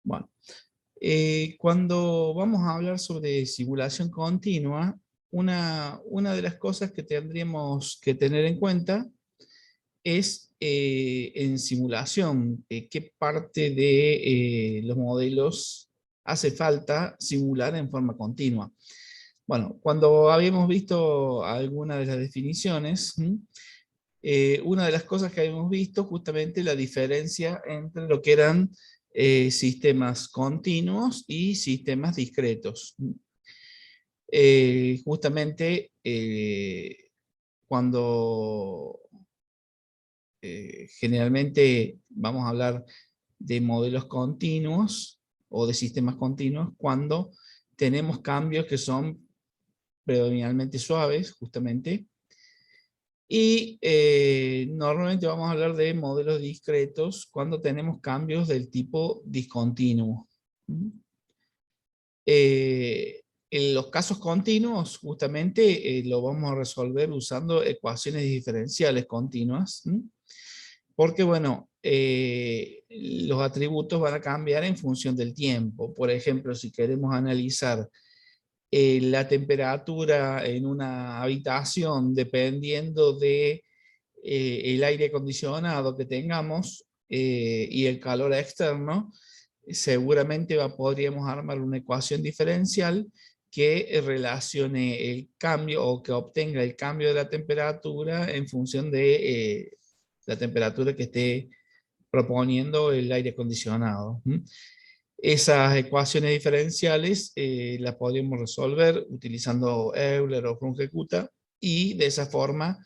Bueno, cuando vamos a hablar sobre simulación continua, una de las cosas que tendríamos que tener en cuenta es en simulación, qué parte de los modelos hace falta simular en forma continua. Bueno, cuando habíamos visto alguna de las definiciones, una de las cosas que habíamos visto justamente la diferencia entre lo que eran sistemas continuos y sistemas discretos. Justamente cuando generalmente vamos a hablar de modelos continuos o de sistemas continuos cuando tenemos cambios que son predominantemente suaves, justamente, y normalmente vamos a hablar de modelos discretos cuando tenemos cambios del tipo discontinuo. En los casos continuos, justamente, lo vamos a resolver usando ecuaciones diferenciales continuas, porque, bueno, los atributos van a cambiar en función del tiempo. Por ejemplo, si queremos analizar la temperatura en una habitación dependiendo de el aire acondicionado que tengamos y el calor externo, seguramente podríamos armar una ecuación diferencial que relacione el cambio o que obtenga el cambio de la temperatura en función de la temperatura que esté proponiendo el aire acondicionado. Esas ecuaciones diferenciales las podríamos resolver utilizando Euler o Runge-Kutta, y de esa forma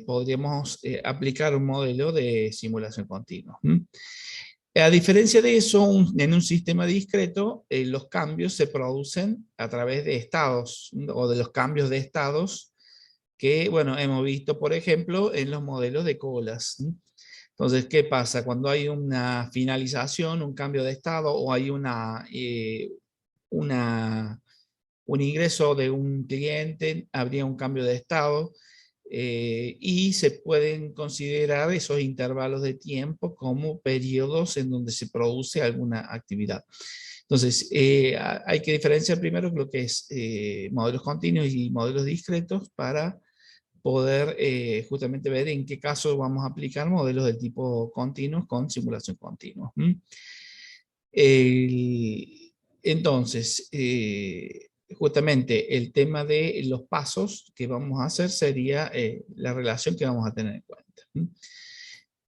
podríamos aplicar un modelo de simulación continua. A diferencia de eso, en un sistema discreto, los cambios se producen a través de estados, o de los cambios de estados que, bueno, hemos visto, por ejemplo, en los modelos de colas. Entonces, ¿qué pasa? Cuando hay una finalización, un cambio de estado, o hay un ingreso de un cliente, habría un cambio de estado, y se pueden considerar esos intervalos de tiempo como periodos en donde se produce alguna actividad. Entonces, hay que diferenciar primero lo que es modelos continuos y modelos discretos para poder justamente ver en qué caso vamos a aplicar modelos de tipo continuos con simulación continua. Entonces, justamente el tema de los pasos que vamos a hacer sería la relación que vamos a tener en cuenta.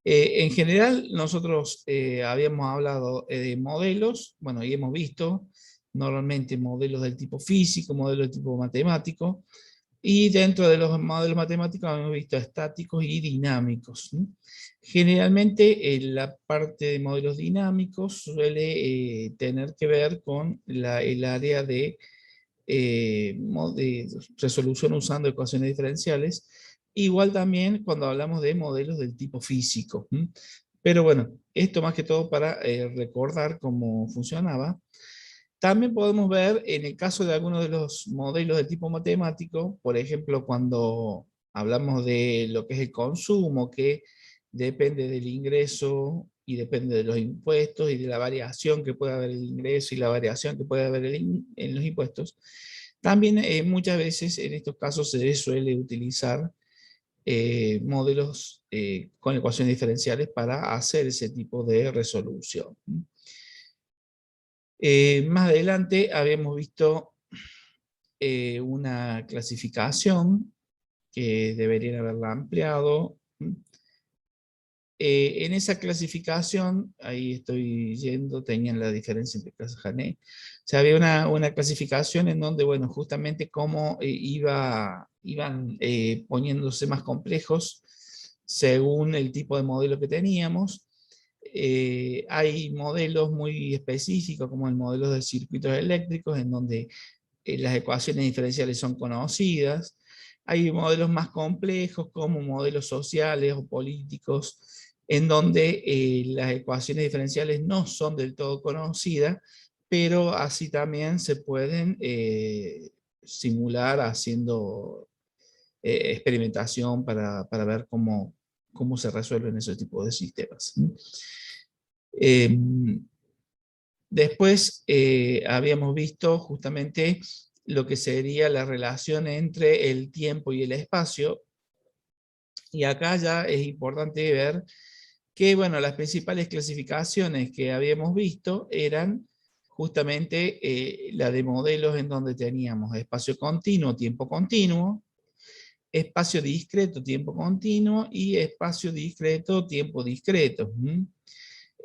En general, nosotros habíamos hablado de modelos, bueno, y hemos visto normalmente modelos del tipo físico, modelos del tipo matemático, y dentro de los modelos matemáticos hemos visto estáticos y dinámicos. Generalmente la parte de modelos dinámicos suele tener que ver con el área de resolución usando ecuaciones diferenciales, igual también cuando hablamos de modelos del tipo físico. Pero bueno, esto más que todo para recordar cómo funcionaba. También podemos ver en el caso de algunos de los modelos de tipo matemático, por ejemplo, cuando hablamos de lo que es el consumo, que depende del ingreso y depende de los impuestos y de la variación que puede haber en el ingreso y la variación que puede haber en los impuestos. También muchas veces en estos casos se suele utilizar modelos con ecuaciones diferenciales para hacer ese tipo de resolución. Más adelante habíamos visto una clasificación que deberían haberla ampliado. En esa clasificación, ahí estoy yendo, tenían la diferencia entre clases Jané. O sea, había una clasificación en donde, bueno, justamente cómo iban poniéndose más complejos según el tipo de modelo que teníamos. Hay modelos muy específicos, como el modelo de circuitos eléctricos, en donde las ecuaciones diferenciales son conocidas. Hay modelos más complejos, como modelos sociales o políticos, en donde las ecuaciones diferenciales no son del todo conocidas, pero así también se pueden simular haciendo experimentación para ver cómo se resuelven ese tipo de sistemas. Después habíamos visto justamente lo que sería la relación entre el tiempo y el espacio, y acá ya es importante ver que, bueno, las principales clasificaciones que habíamos visto eran justamente la de modelos en donde teníamos espacio continuo, tiempo continuo, espacio discreto, tiempo continuo, y espacio discreto, tiempo discreto.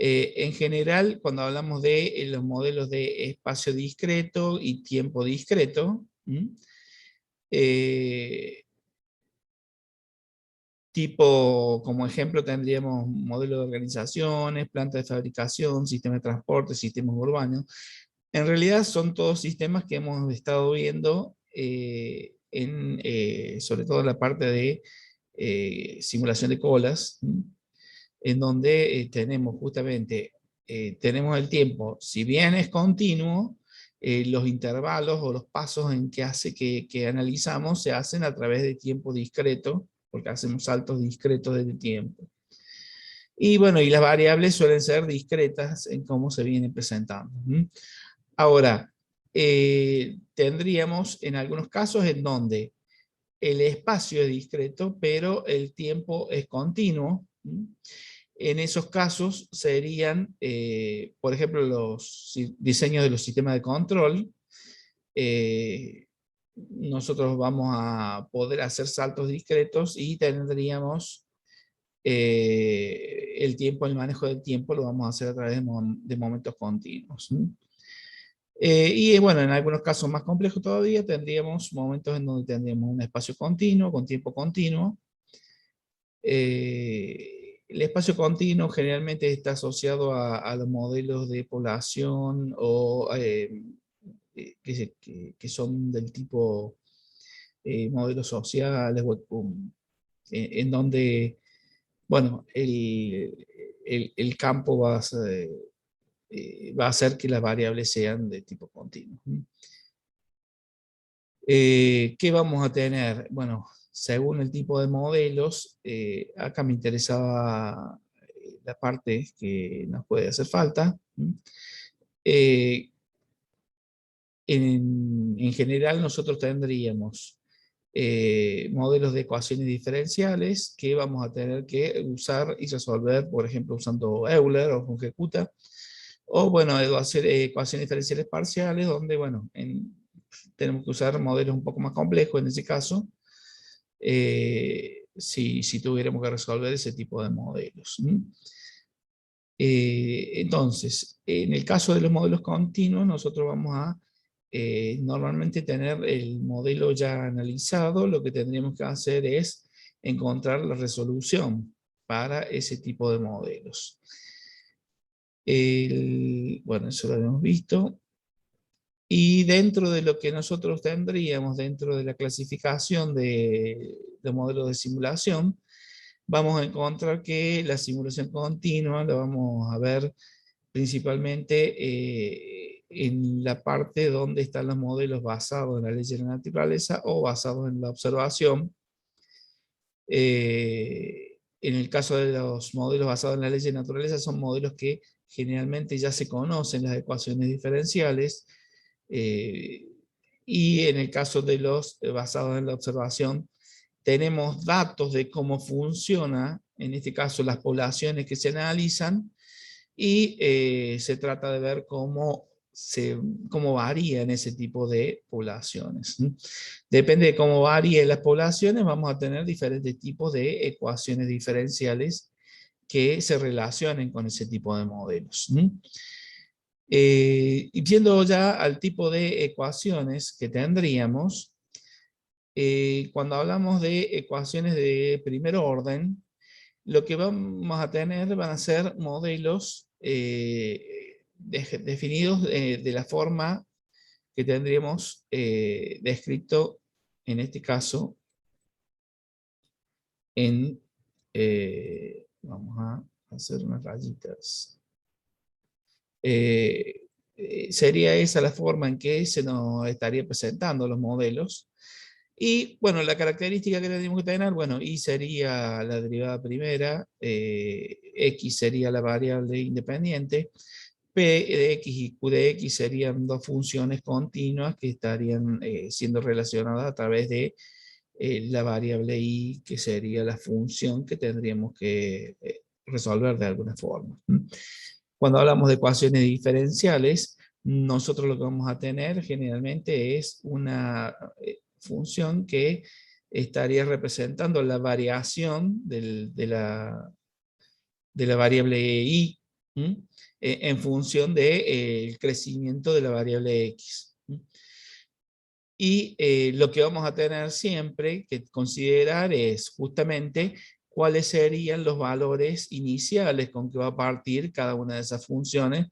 En general, cuando hablamos de los modelos de espacio discreto y tiempo discreto, tipo, como ejemplo tendríamos modelos de organizaciones, plantas de fabricación, sistemas de transporte, sistemas urbanos. En realidad son todos sistemas que hemos estado viendo sobre todo en la parte de simulación de colas, en donde tenemos justamente, tenemos el tiempo, si bien es continuo, los intervalos o los pasos en que analizamos se hacen a través de tiempo discreto, porque hacemos saltos discretos de tiempo. Y bueno, y las variables suelen ser discretas en cómo se vienen presentando. Ahora, tendríamos en algunos casos en donde el espacio es discreto, pero el tiempo es continuo. En esos casos serían, por ejemplo, los diseños de los sistemas de control. Nosotros vamos a poder hacer saltos discretos y tendríamos el tiempo, el manejo del tiempo lo vamos a hacer a través de momentos continuos. Y bueno, en algunos casos más complejos todavía tendríamos momentos en donde tendríamos un espacio continuo, con tiempo continuo. El espacio continuo generalmente está asociado a los modelos de población o que son del tipo modelos sociales, en donde, bueno, el campo va a hacer que las variables sean de tipo continuo. ¿Qué vamos a tener? Bueno, según el tipo de modelos, acá me interesaba la parte que nos puede hacer falta. Eh, en general nosotros tendríamos modelos de ecuaciones diferenciales que vamos a tener que usar y resolver, por ejemplo, usando Euler o Fungecuta, o bueno, ecuaciones diferenciales parciales, donde, bueno, tenemos que usar modelos un poco más complejos en ese caso, si tuviéramos que resolver ese tipo de modelos. Entonces, en el caso de los modelos continuos, nosotros vamos a normalmente tener el modelo ya analizado. Lo que tendríamos que hacer es encontrar la resolución para ese tipo de modelos. Bueno, eso lo habíamos visto. Y dentro de lo que nosotros tendríamos, dentro de la clasificación de modelos de simulación, vamos a encontrar que la simulación continua la vamos a ver principalmente en la parte donde están los modelos basados en la ley de la naturaleza o basados en la observación. En el caso de los modelos basados en la ley de la naturaleza, son modelos que generalmente ya se conocen las ecuaciones diferenciales, y en el caso de los basados en la observación, tenemos datos de cómo funciona, en este caso las poblaciones que se analizan, y se trata de ver cómo varían ese tipo de poblaciones. Depende de cómo varíen las poblaciones, vamos a tener diferentes tipos de ecuaciones diferenciales que se relacionen con ese tipo de modelos. Y yendo ya al tipo de ecuaciones que tendríamos, cuando hablamos de ecuaciones de primer orden, lo que vamos a tener van a ser modelos definidos de la forma que tendríamos descrito en este caso vamos a hacer unas rayitas. Sería esa la forma en que se nos estaría presentando los modelos. Y bueno, la característica que tenemos que tener, bueno, y sería la derivada primera, x sería la variable independiente, P de X y Q de X serían dos funciones continuas que estarían siendo relacionadas a través de la variable Y, que sería la función que tendríamos que resolver de alguna forma. Cuando hablamos de ecuaciones diferenciales, nosotros lo que vamos a tener generalmente es una función que estaría representando la variación de la variable Y en función del crecimiento de la variable X. Y lo que vamos a tener siempre que considerar es justamente cuáles serían los valores iniciales con que va a partir cada una de esas funciones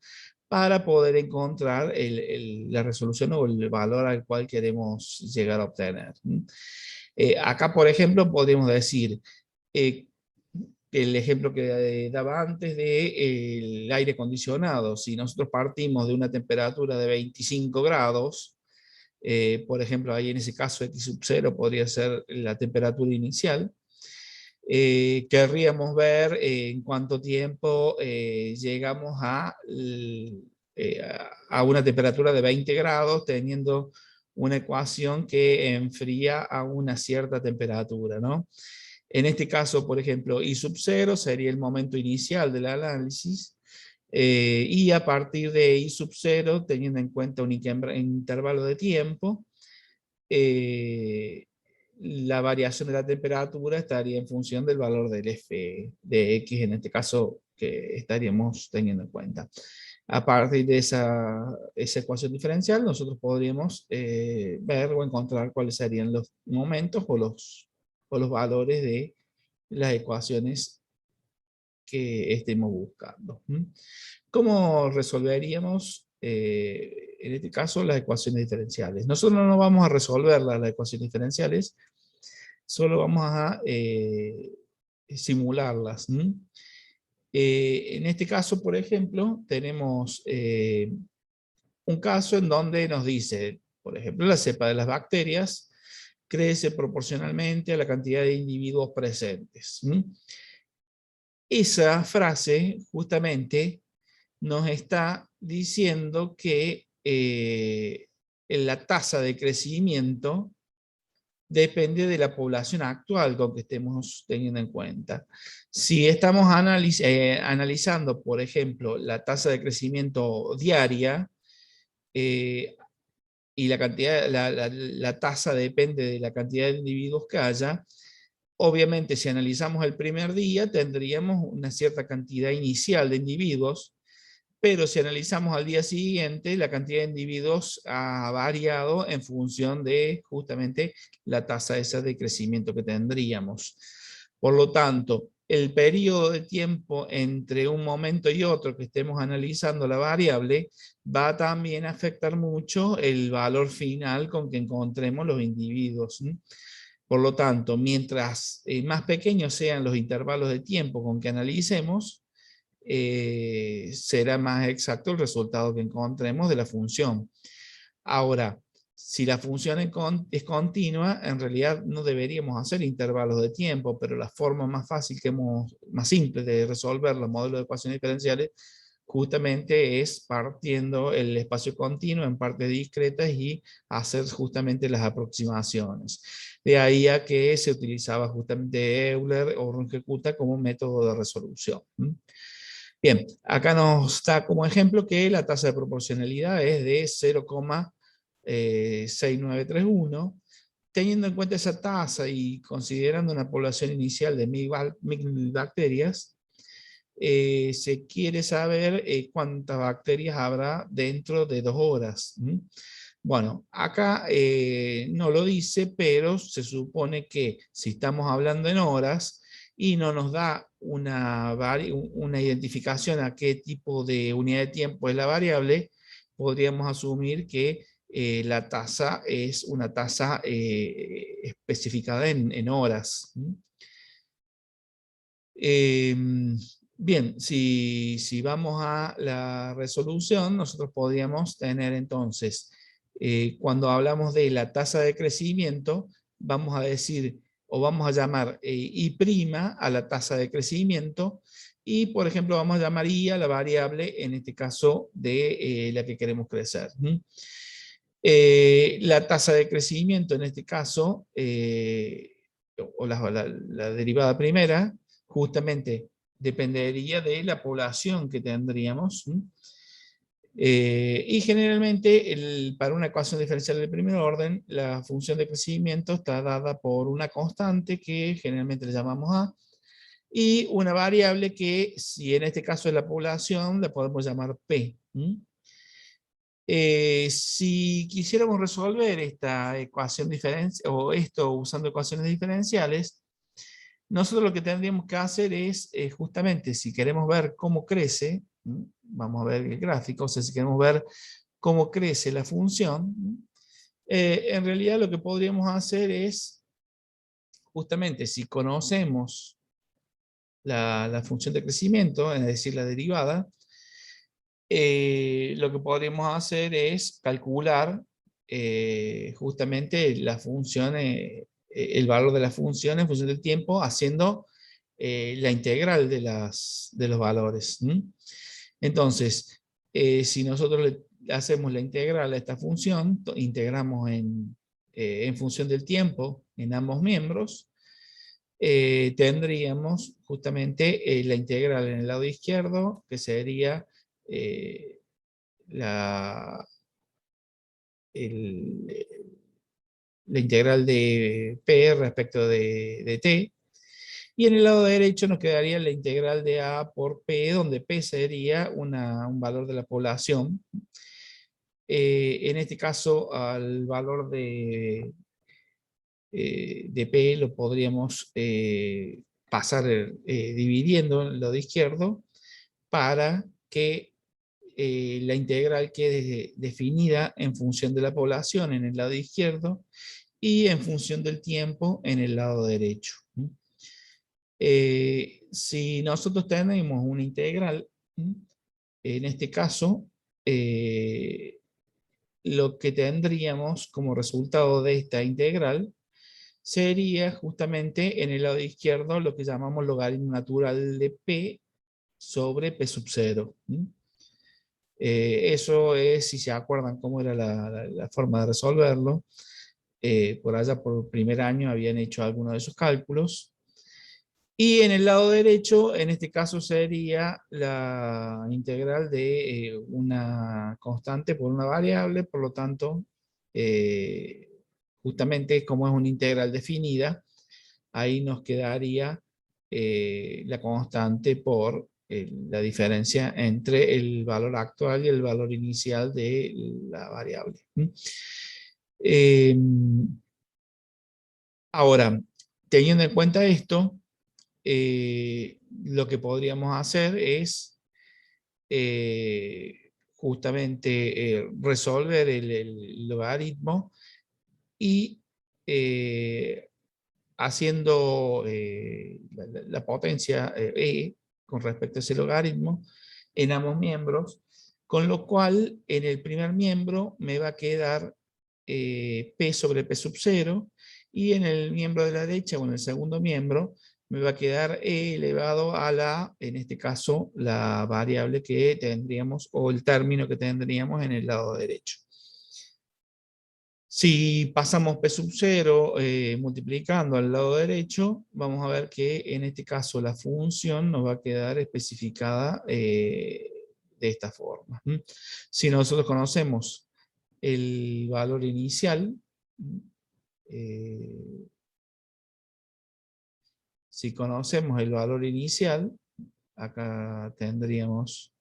para poder encontrar la resolución o el valor al cual queremos llegar a obtener. Acá, por ejemplo, podríamos decir el ejemplo que daba antes del aire acondicionado. Si nosotros partimos de una temperatura de 25 grados, por ejemplo, ahí en ese caso X sub 0 podría ser la temperatura inicial, querríamos ver en cuánto tiempo llegamos a una temperatura de 20 grados teniendo una ecuación que enfría a una cierta temperatura, ¿no? En este caso, por ejemplo, I sub 0 sería el momento inicial del análisis, y a partir de I sub 0, teniendo en cuenta un intervalo de tiempo, la variación de la temperatura estaría en función del valor del F de X, en este caso, que estaríamos teniendo en cuenta. A partir de esa ecuación diferencial, nosotros podríamos ver o encontrar cuáles serían los momentos o los valores de las ecuaciones que estemos buscando. ¿Cómo resolveríamos en este caso las ecuaciones diferenciales? Nosotros no vamos a resolver las ecuaciones diferenciales, solo vamos a simularlas. En este caso, por ejemplo, tenemos un caso en donde nos dice, por ejemplo, la cepa de las bacterias crece proporcionalmente a la cantidad de individuos presentes. Esa frase justamente nos está diciendo que la tasa de crecimiento depende de la población actual con que estemos teniendo en cuenta. Si estamos analizando, por ejemplo, la tasa de crecimiento diaria, y la tasa depende de la cantidad de individuos que haya, obviamente si analizamos el primer día tendríamos una cierta cantidad inicial de individuos, pero si analizamos al día siguiente, la cantidad de individuos ha variado en función de justamente la tasa esa de crecimiento que tendríamos. Por lo tanto, el periodo de tiempo entre un momento y otro que estemos analizando la variable va también a afectar mucho el valor final con que encontremos los individuos. Por lo tanto, mientras más pequeños sean los intervalos de tiempo con que analicemos, será más exacto el resultado que encontremos de la función. Ahora, si la función es continua, en realidad no deberíamos hacer intervalos de tiempo, pero la forma más fácil más simple de resolver los modelos de ecuaciones diferenciales justamente es partiendo el espacio continuo en partes discretas y hacer justamente las aproximaciones. De ahí a que se utilizaba justamente Euler o Runge-Kutta como método de resolución. Bien, acá nos da como ejemplo que la tasa de proporcionalidad es de 0,6931. Teniendo en cuenta esa tasa y considerando una población inicial de 1000 bacterias, se quiere saber cuántas bacterias habrá dentro de 2 horas. Bueno, acá no lo dice, pero se supone que si estamos hablando en horas y no nos da una identificación a qué tipo de unidad de tiempo es la variable, podríamos asumir que la tasa es una tasa especificada en horas. Bien, si vamos a la resolución, nosotros podríamos tener entonces, cuando hablamos de la tasa de crecimiento, vamos a decir, o vamos a llamar I' a la tasa de crecimiento, y por ejemplo vamos a llamar I a la variable, en este caso, de la que queremos crecer. La tasa de crecimiento, en este caso, o la derivada primera, justamente dependería de la población que tendríamos. Y generalmente, para una ecuación diferencial de primer orden, la función de crecimiento está dada por una constante que generalmente le llamamos A, y una variable que, si en este caso es la población, la podemos llamar P. Si quisiéramos resolver esta ecuación diferencial, o esto usando ecuaciones diferenciales, nosotros lo que tendríamos que hacer es, justamente, si queremos ver cómo crece, vamos a ver el gráfico, o sea, si queremos ver cómo crece la función, en realidad lo que podríamos hacer es, justamente, si conocemos la función de crecimiento, es decir, la derivada, lo que podríamos hacer es calcular justamente la función, el valor de la función en función del tiempo, haciendo la integral de los valores. Entonces, si nosotros le hacemos la integral a esta función, integramos en función del tiempo en ambos miembros, tendríamos justamente la integral en el lado izquierdo, que sería eh, la, el- la integral de P respecto de T, y en el lado derecho nos quedaría la integral de A por P, donde P sería un valor de la población. En este caso, al valor de P lo podríamos pasar dividiendo en el lado izquierdo, para que la integral quede definida en función de la población en el lado izquierdo y en función del tiempo en el lado derecho. Si nosotros tenemos una integral, en este caso, lo que tendríamos como resultado de esta integral sería justamente en el lado izquierdo lo que llamamos logaritmo natural de P sobre P sub 0. Eso es, si se acuerdan cómo era la forma de resolverlo, por allá por primer año habían hecho algunos de esos cálculos. Y en el lado derecho, en este caso sería la integral de una constante por una variable, por lo tanto, justamente como es una integral definida, ahí nos quedaría la constante por la diferencia entre el valor actual y el valor inicial de la variable. Eh, Ahora, teniendo en cuenta esto, lo que podríamos hacer es justamente resolver el logaritmo y haciendo la potencia e con respecto a ese logaritmo en ambos miembros, con lo cual en el primer miembro me va a quedar P sobre P sub 0, y en el miembro de la derecha o en el segundo miembro me va a quedar E elevado a la, en este caso, la variable que tendríamos o el término que tendríamos en el lado derecho. Si pasamos P sub 0 multiplicando al lado derecho, vamos a ver que en este caso la función nos va a quedar especificada de esta forma. Si nosotros conocemos el valor inicial, eh, si conocemos el valor inicial, acá tendríamos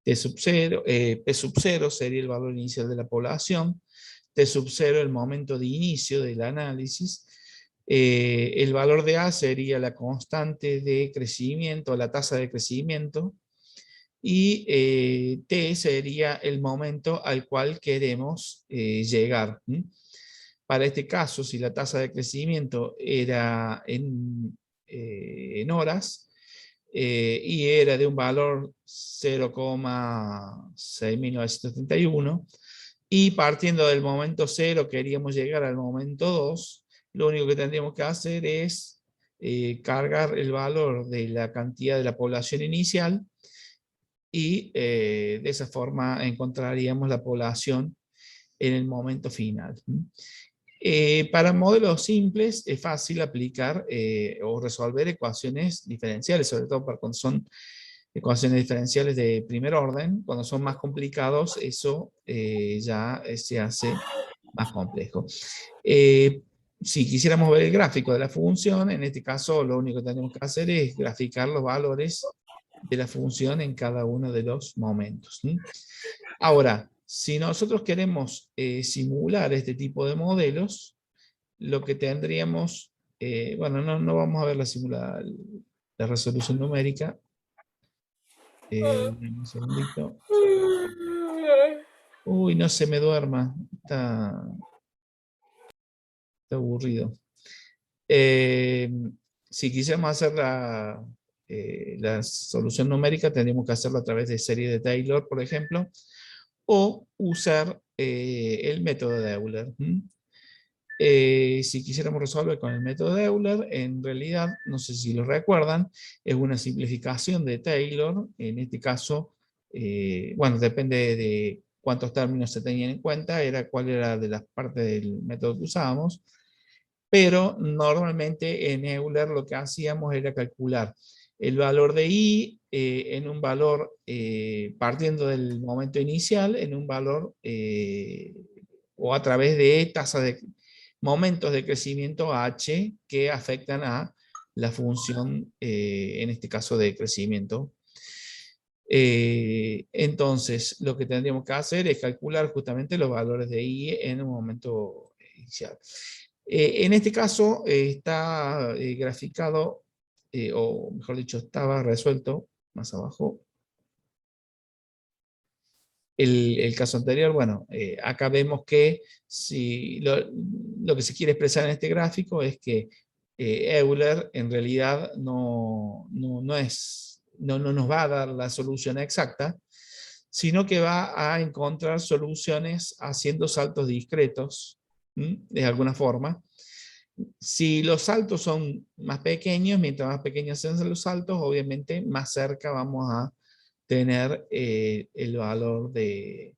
T sub 0, P sub 0 sería el valor inicial de la población, T sub 0 el momento de inicio del análisis, el valor de A sería la constante de crecimiento, la tasa de crecimiento, y T sería el momento al cual queremos llegar. Para este caso, si la tasa de crecimiento era en horas, y era de un valor 0,6971, y partiendo del momento 0 queríamos llegar al momento 2, lo único que tendríamos que hacer es cargar el valor de la cantidad de la población inicial y de esa forma encontraríamos la población en el momento final. Para modelos simples es fácil aplicar o resolver ecuaciones diferenciales, sobre todo para cuando son ecuaciones diferenciales de primer orden. Cuando son más complicados, eso ya se hace más complejo. Si quisiéramos ver el gráfico de la función, en este caso lo único que tenemos que hacer es graficar los valores de la función en cada uno de los momentos. Ahora, si nosotros queremos simular este tipo de modelos, lo que tendríamos, bueno, no vamos a ver la resolución numérica. Un segundito. Uy, no se me duerma. Está aburrido. Si quisiéramos hacer la solución numérica, tendríamos que hacerlo a través de serie de Taylor, por ejemplo, o usar el método de Euler. Si quisiéramos resolver con el método de Euler, en realidad, no sé si lo recuerdan, es una simplificación de Taylor. En este caso, bueno, depende de cuántos términos se tenían en cuenta, cuál era de las partes del método que usábamos, pero normalmente en Euler lo que hacíamos era calcular el valor de I en un valor, partiendo del momento inicial, en un valor, o a través de tasa de momentos de crecimiento h que afectan a la función, en este caso de crecimiento. Entonces, lo que tendríamos que hacer es calcular justamente los valores de I en un momento inicial. En este caso está graficado, o mejor dicho, estaba resuelto más abajo. El caso anterior, bueno, acá vemos que si lo que se quiere expresar en este gráfico es que Euler en realidad no nos va a dar la solución exacta, sino que va a encontrar soluciones haciendo saltos discretos, de alguna forma. Si los saltos son más pequeños, mientras más pequeños sean los saltos, obviamente más cerca vamos a tener el valor de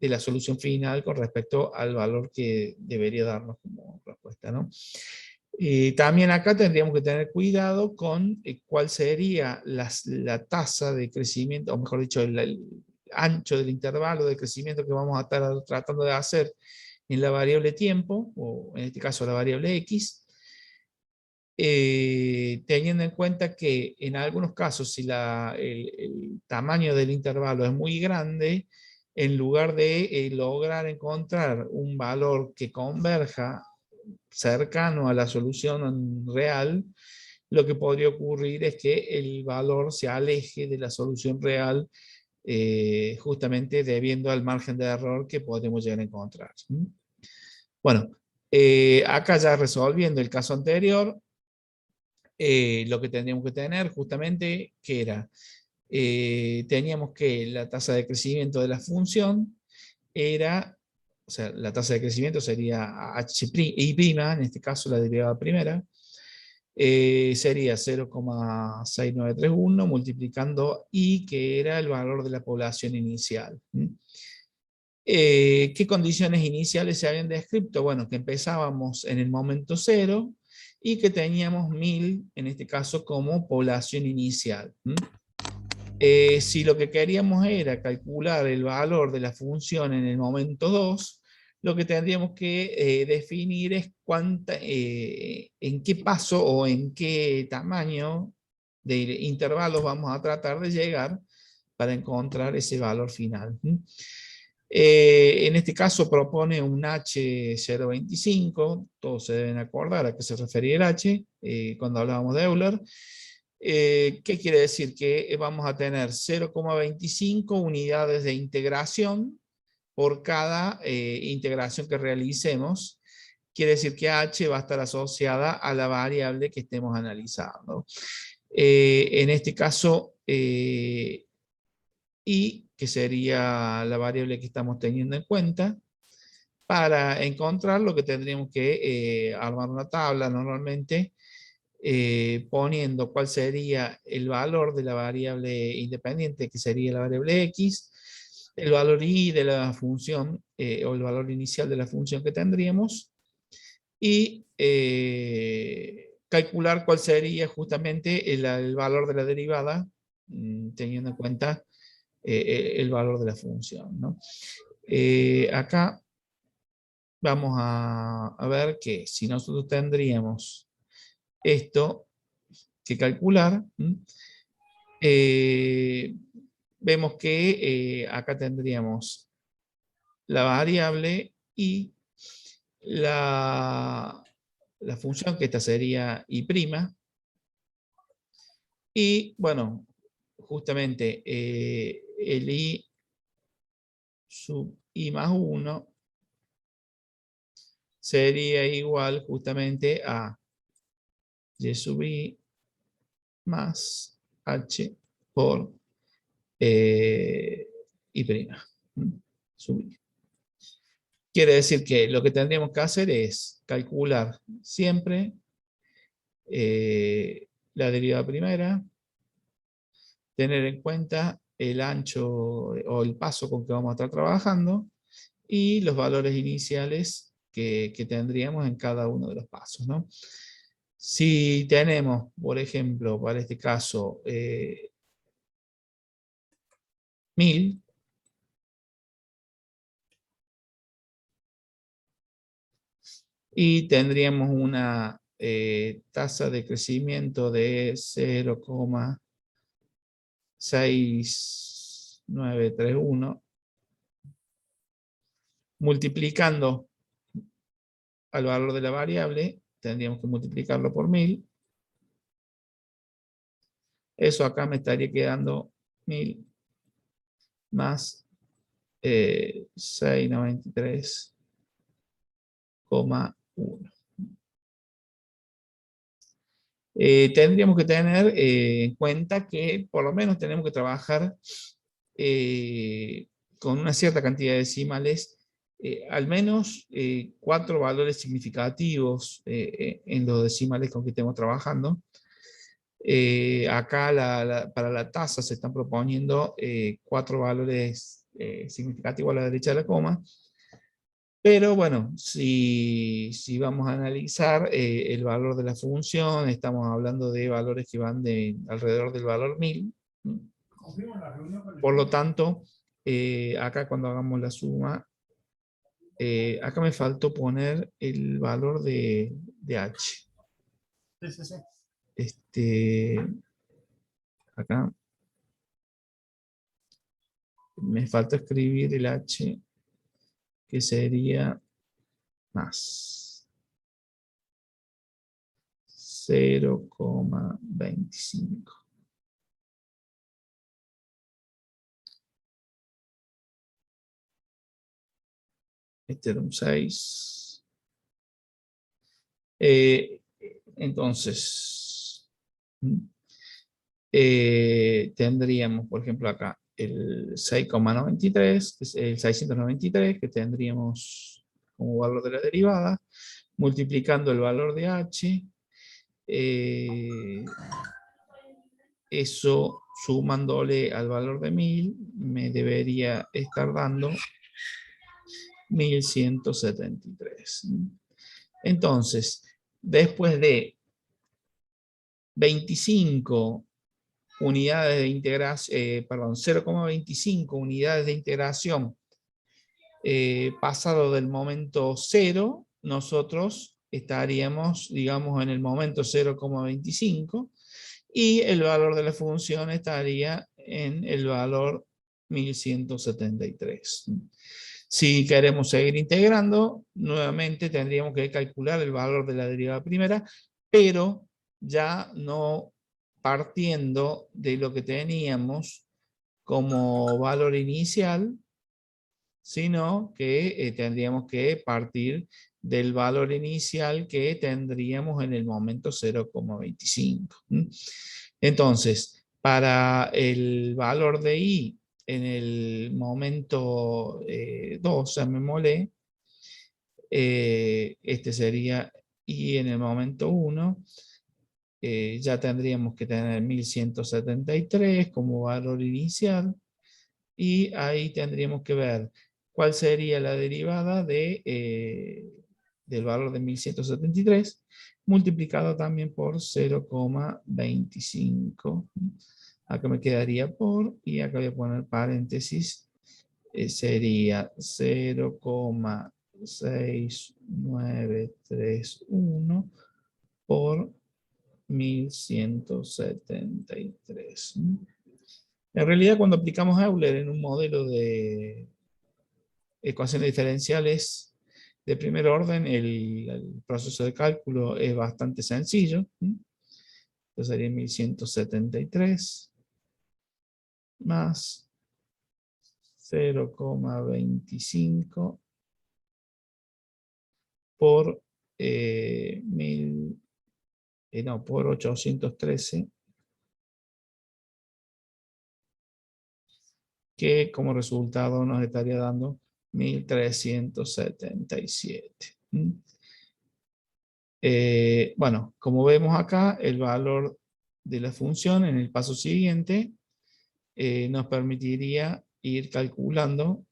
la solución final con respecto al valor que debería darnos como respuesta, ¿no? También acá tendríamos que tener cuidado con cuál sería la tasa de crecimiento, o mejor dicho, el ancho del intervalo de crecimiento que vamos a estar tratando de hacer en la variable tiempo, o en este caso la variable x, teniendo en cuenta que en algunos casos si el tamaño del intervalo es muy grande, en lugar de lograr encontrar un valor que converja cercano a la solución real, lo que podría ocurrir es que el valor se aleje de la solución real, justamente debido al margen de error que podemos llegar a encontrar. Bueno, acá ya resolviendo el caso anterior, lo que tendríamos que tener justamente, que era, teníamos que la tasa de crecimiento de la función era, o sea, la tasa de crecimiento sería I', en este caso la derivada primera, sería 0,6931 multiplicando I, que era el valor de la población inicial. ¿Qué condiciones iniciales se habían descrito? Bueno, que empezábamos en el momento cero y que teníamos 1000, en este caso, como población inicial. Si lo que queríamos era calcular el valor de la función en el momento 2, lo que tendríamos que definir es en qué paso o en qué tamaño de intervalos vamos a tratar de llegar para encontrar ese valor final. En este caso propone un H0.25, todos se deben acordar a qué se refería el H cuando hablábamos de Euler. ¿Qué quiere decir? Que vamos a tener 0,25 unidades de integración por cada integración que realicemos. Quiere decir que H va a estar asociada a la variable que estemos analizando. En este caso, I, que sería la variable que estamos teniendo en cuenta, Para encontrar lo que tendríamos que armar una tabla normalmente, poniendo cuál sería el valor de la variable independiente, que sería la variable x, el valor y de la función, o el valor inicial de la función que tendríamos, y calcular cuál sería justamente el valor de la derivada, teniendo en cuenta el valor de la función, ¿no? Acá vamos a ver que si nosotros tendríamos esto que calcular, vemos que acá tendríamos la variable y la función, que esta sería y', y bueno, justamente el i sub i más 1 sería igual justamente a y sub i más h por i', sub i. Quiere decir que lo que tendríamos que hacer es calcular siempre la derivada primera, tener en cuenta el ancho o el paso con que vamos a estar trabajando y los valores iniciales que tendríamos en cada uno de los pasos, ¿no? Si tenemos, por ejemplo, para este caso, 1000, y tendríamos una tasa de crecimiento de 0,6931, multiplicando al valor de la variable, tendríamos que multiplicarlo por 1000. Eso acá me estaría quedando 1000 más 693,1. Tendríamos que tener en cuenta que por lo menos tenemos que trabajar con una cierta cantidad de decimales, al menos 4 valores significativos en los decimales con que estemos trabajando. Acá para la tasa se están proponiendo 4 valores significativos a la derecha de la coma. Pero bueno, si vamos a analizar el valor de la función, estamos hablando de valores que van de alrededor del valor 1000. Por lo tanto, acá cuando hagamos la suma, acá me faltó poner el valor de h. Sí, sí, sí. Acá me falta escribir el h, que sería más 0,25. Este era un 6. Entonces, tendríamos, por ejemplo, acá el 6,93, que es el 693, que tendríamos como valor de la derivada, multiplicando el valor de h, eso sumándole al valor de 1000, me debería estar dando 1173. Entonces, después de 25 unidades de integración, perdón, 0,25 unidades de integración pasado del momento 0, nosotros estaríamos, digamos, en el momento 0,25 y el valor de la función estaría en el valor 1173. Si queremos seguir integrando, nuevamente tendríamos que calcular el valor de la derivada primera, pero ya no partiendo de lo que teníamos como valor inicial, sino que tendríamos que partir del valor inicial que tendríamos en el momento 0,25. Entonces, para el valor de i en el momento 2, llamémosle, Este sería, y en el momento 1, ya tendríamos que tener 1173 como valor inicial, y ahí tendríamos que ver cuál sería la derivada del valor de 1173 multiplicado también por 0,25. Acá me quedaría por, y acá voy a poner paréntesis, sería 0,6931 por 1173. En realidad, cuando aplicamos Euler en un modelo de ecuaciones diferenciales de primer orden, el proceso de cálculo es bastante sencillo. Entonces sería 1173 más 0,25 por, por 813, que como resultado nos estaría dando 1377. Bueno, como vemos acá, el valor de la función en el paso siguiente nos permitiría ir calculando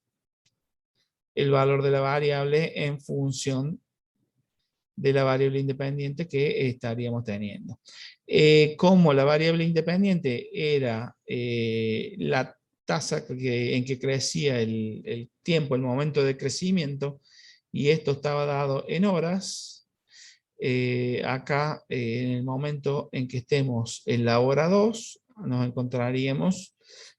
el valor de la variable en función de la variable independiente que estaríamos teniendo. Como la variable independiente era la tasa en que crecía el tiempo, el momento de crecimiento, y esto estaba dado en horas, acá en el momento en que estemos en la hora 2, nos encontraríamos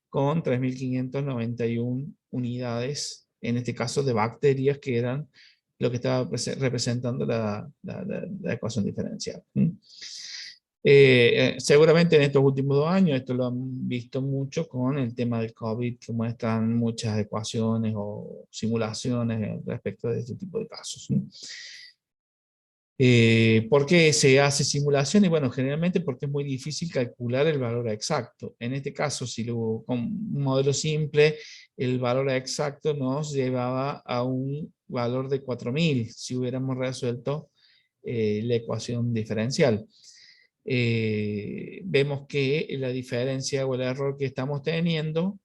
con 3.591 unidades, en este caso de bacterias, que eran lo que estaba representando la ecuación diferencial. Seguramente en estos últimos 2 años, esto lo han visto mucho con el tema del COVID, que muestran muchas ecuaciones o simulaciones respecto de este tipo de casos. ¿Por qué se hace simulación? Y bueno, generalmente porque es muy difícil calcular el valor exacto. En este caso, con un modelo simple, el valor exacto nos llevaba a un valor de 4000 si hubiéramos resuelto la ecuación diferencial. Vemos que la diferencia o el error que estamos teniendo,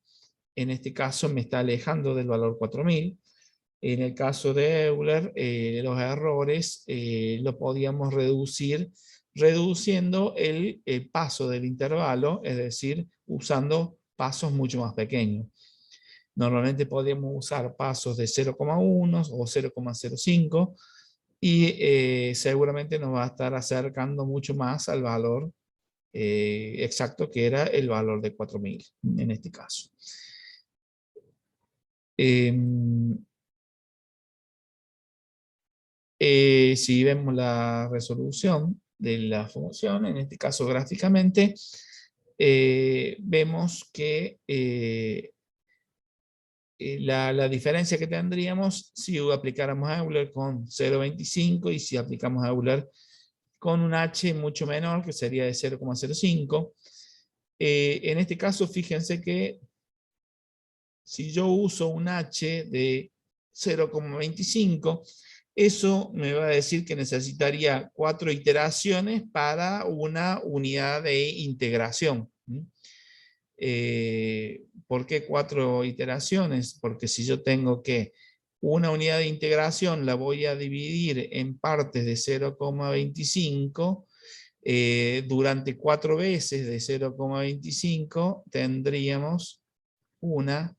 en este caso me está alejando del valor 4000. En el caso de Euler, los errores los podíamos reducir reduciendo el paso del intervalo, es decir, usando pasos mucho más pequeños. Normalmente podríamos usar pasos de 0,1 o 0,05 y seguramente nos va a estar acercando mucho más al valor exacto, que era el valor de 4000 en este caso. Si vemos la resolución de la función, en este caso gráficamente, vemos que la diferencia que tendríamos si aplicáramos a Euler con 0,25 y si aplicamos a Euler con un H mucho menor, que sería de 0,05. En este caso, fíjense que si yo uso un H de 0,25, eso me va a decir que necesitaría 4 iteraciones para una unidad de integración. ¿Por qué 4 iteraciones? Porque si yo tengo que una unidad de integración la voy a dividir en partes de 0,25, durante 4 veces de 0,25 tendríamos una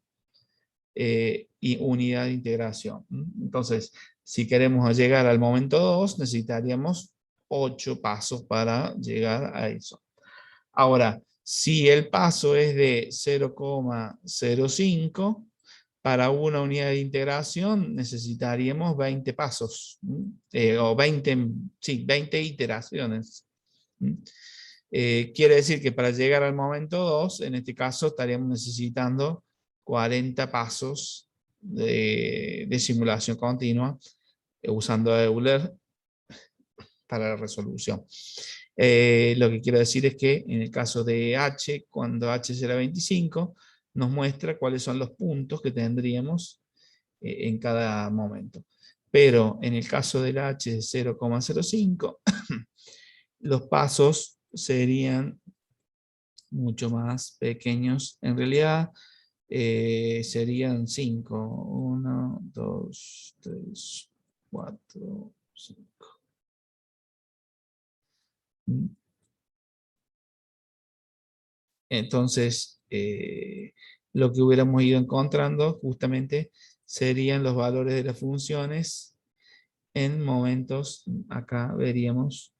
unidad de integración. Entonces, si queremos llegar al momento 2, necesitaríamos 8 pasos para llegar a eso. Ahora, si el paso es de 0,05, para una unidad de integración necesitaríamos 20 pasos, o 20 iteraciones. Quiere decir que para llegar al momento 2, en este caso estaríamos necesitando 40 pasos de simulación continua usando Euler para la resolución. Lo que quiero decir es que en el caso de H, cuando H será 25, nos muestra cuáles son los puntos que tendríamos en cada momento. Pero en el caso del H de 0,05, los pasos serían mucho más pequeños. En realidad serían 5. 1, 2, 3, 4, 5. Entonces, lo que hubiéramos ido encontrando justamente serían los valores de las funciones en momentos, acá veríamos,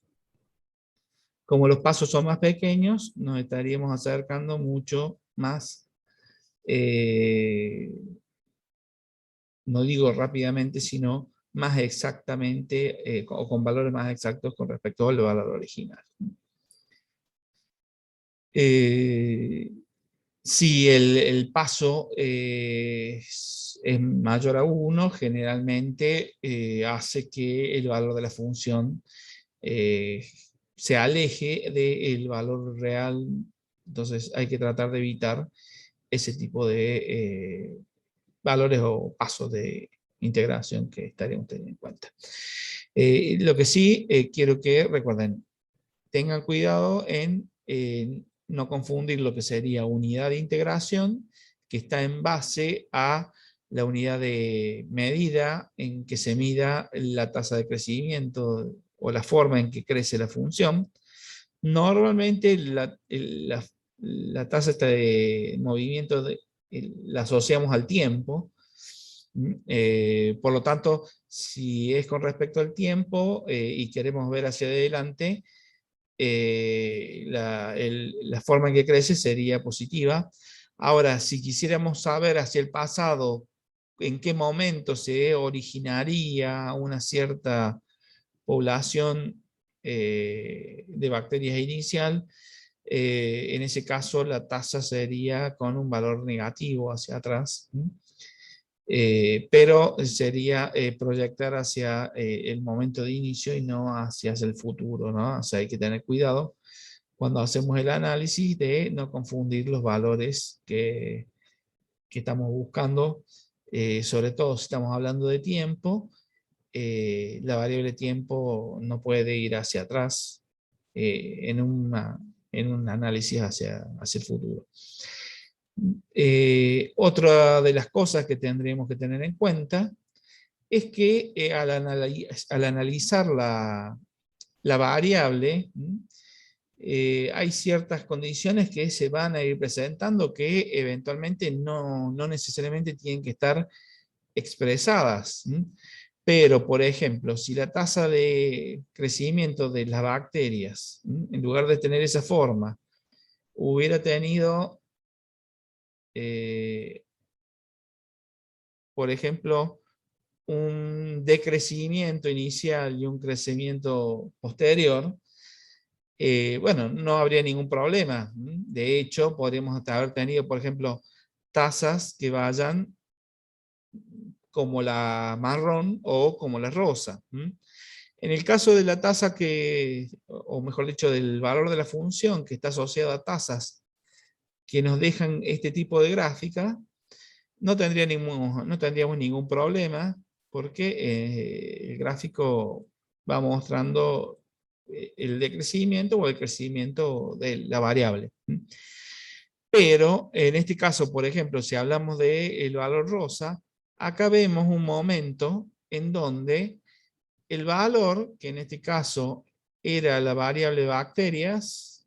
como los pasos son más pequeños, nos estaríamos acercando mucho más, no digo rápidamente, sino más exactamente, o con valores más exactos con respecto al valor original. Si el paso es mayor a 1, generalmente hace que el valor de la función se aleje del valor real. Entonces hay que tratar de evitar ese tipo de valores o pasos de integración que estaríamos teniendo en cuenta. Lo que sí quiero que recuerden, tengan cuidado en no confundir lo que sería unidad de integración, que está en base a la unidad de medida en que se mida la tasa de crecimiento o la forma en que crece la función. Normalmente la tasa de movimiento la asociamos al tiempo. Por lo tanto, si es con respecto al tiempo y queremos ver hacia adelante, la forma en que crece sería positiva. Ahora, si quisiéramos saber hacia el pasado en qué momento se originaría una cierta población de bacterias inicial, en ese caso la tasa sería con un valor negativo hacia atrás. Pero sería proyectar hacia el momento de inicio y no hacia el futuro, ¿no? O sea, hay que tener cuidado cuando hacemos el análisis de no confundir los valores que estamos buscando, sobre todo si estamos hablando de tiempo. La variable tiempo no puede ir hacia atrás en un análisis hacia el futuro. Otra de las cosas que tendríamos que tener en cuenta es que al analizar la variable, hay ciertas condiciones que se van a ir presentando que eventualmente no necesariamente tienen que estar expresadas. Pero, por ejemplo, si la tasa de crecimiento de las bacterias, en lugar de tener esa forma, hubiera tenido, por ejemplo, un decrecimiento inicial y un crecimiento posterior, bueno, no habría ningún problema. De hecho, podríamos haber tenido, por ejemplo, tasas que vayan como la marrón o como la rosa. En el caso de la tasa o mejor dicho, del valor de la función que está asociada a tasas que nos dejan este tipo de gráfica, no tendríamos ningún problema porque el gráfico va mostrando el decrecimiento o el crecimiento de la variable. Pero en este caso, por ejemplo, si hablamos del valor rosa, acá vemos un momento en donde el valor, que en este caso era la variable bacterias,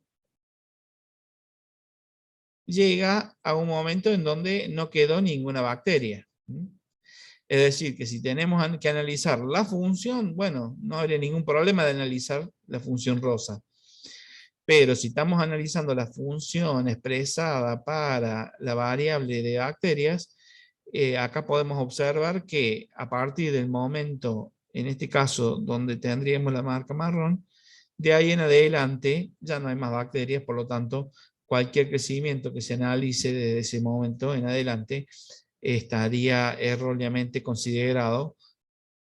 llega a un momento en donde no quedó ninguna bacteria. Es decir, que si tenemos que analizar la función, bueno, no habría ningún problema de analizar la función rosa. Pero si estamos analizando la función expresada para la variable de bacterias, acá podemos observar que a partir del momento, en este caso, donde tendríamos la marca marrón, de ahí en adelante ya no hay más bacterias, por lo tanto, cualquier crecimiento que se analice desde ese momento en adelante estaría erróneamente considerado,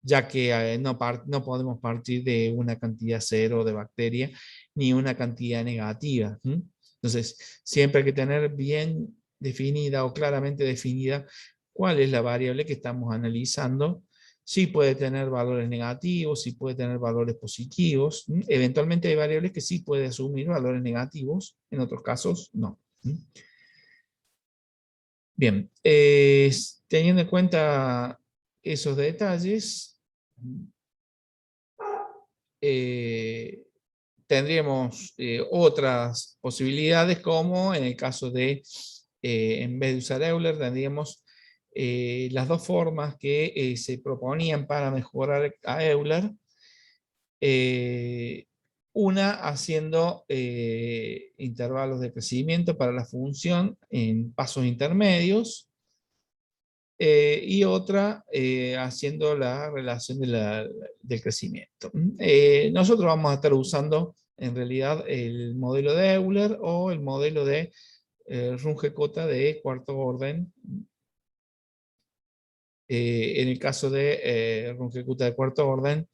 ya que no podemos partir de una cantidad cero de bacterias ni una cantidad negativa. Entonces, siempre hay que tener bien definida o claramente definida cuál es la variable que estamos analizando sí puede tener valores negativos, sí puede tener valores positivos. Eventualmente hay variables que sí puede asumir valores negativos, en otros casos no. Bien, teniendo en cuenta esos detalles, tendríamos otras posibilidades, como en el caso de, en vez de usar Euler, tendríamos las dos formas que se proponían para mejorar a Euler. Una haciendo intervalos de crecimiento para la función en pasos intermedios, y otra haciendo la relación del crecimiento. Nosotros vamos a estar usando en realidad el modelo de Euler o el modelo de Runge-Kutta de cuarto orden. En el caso de Runge-Kutta de cuarto orden,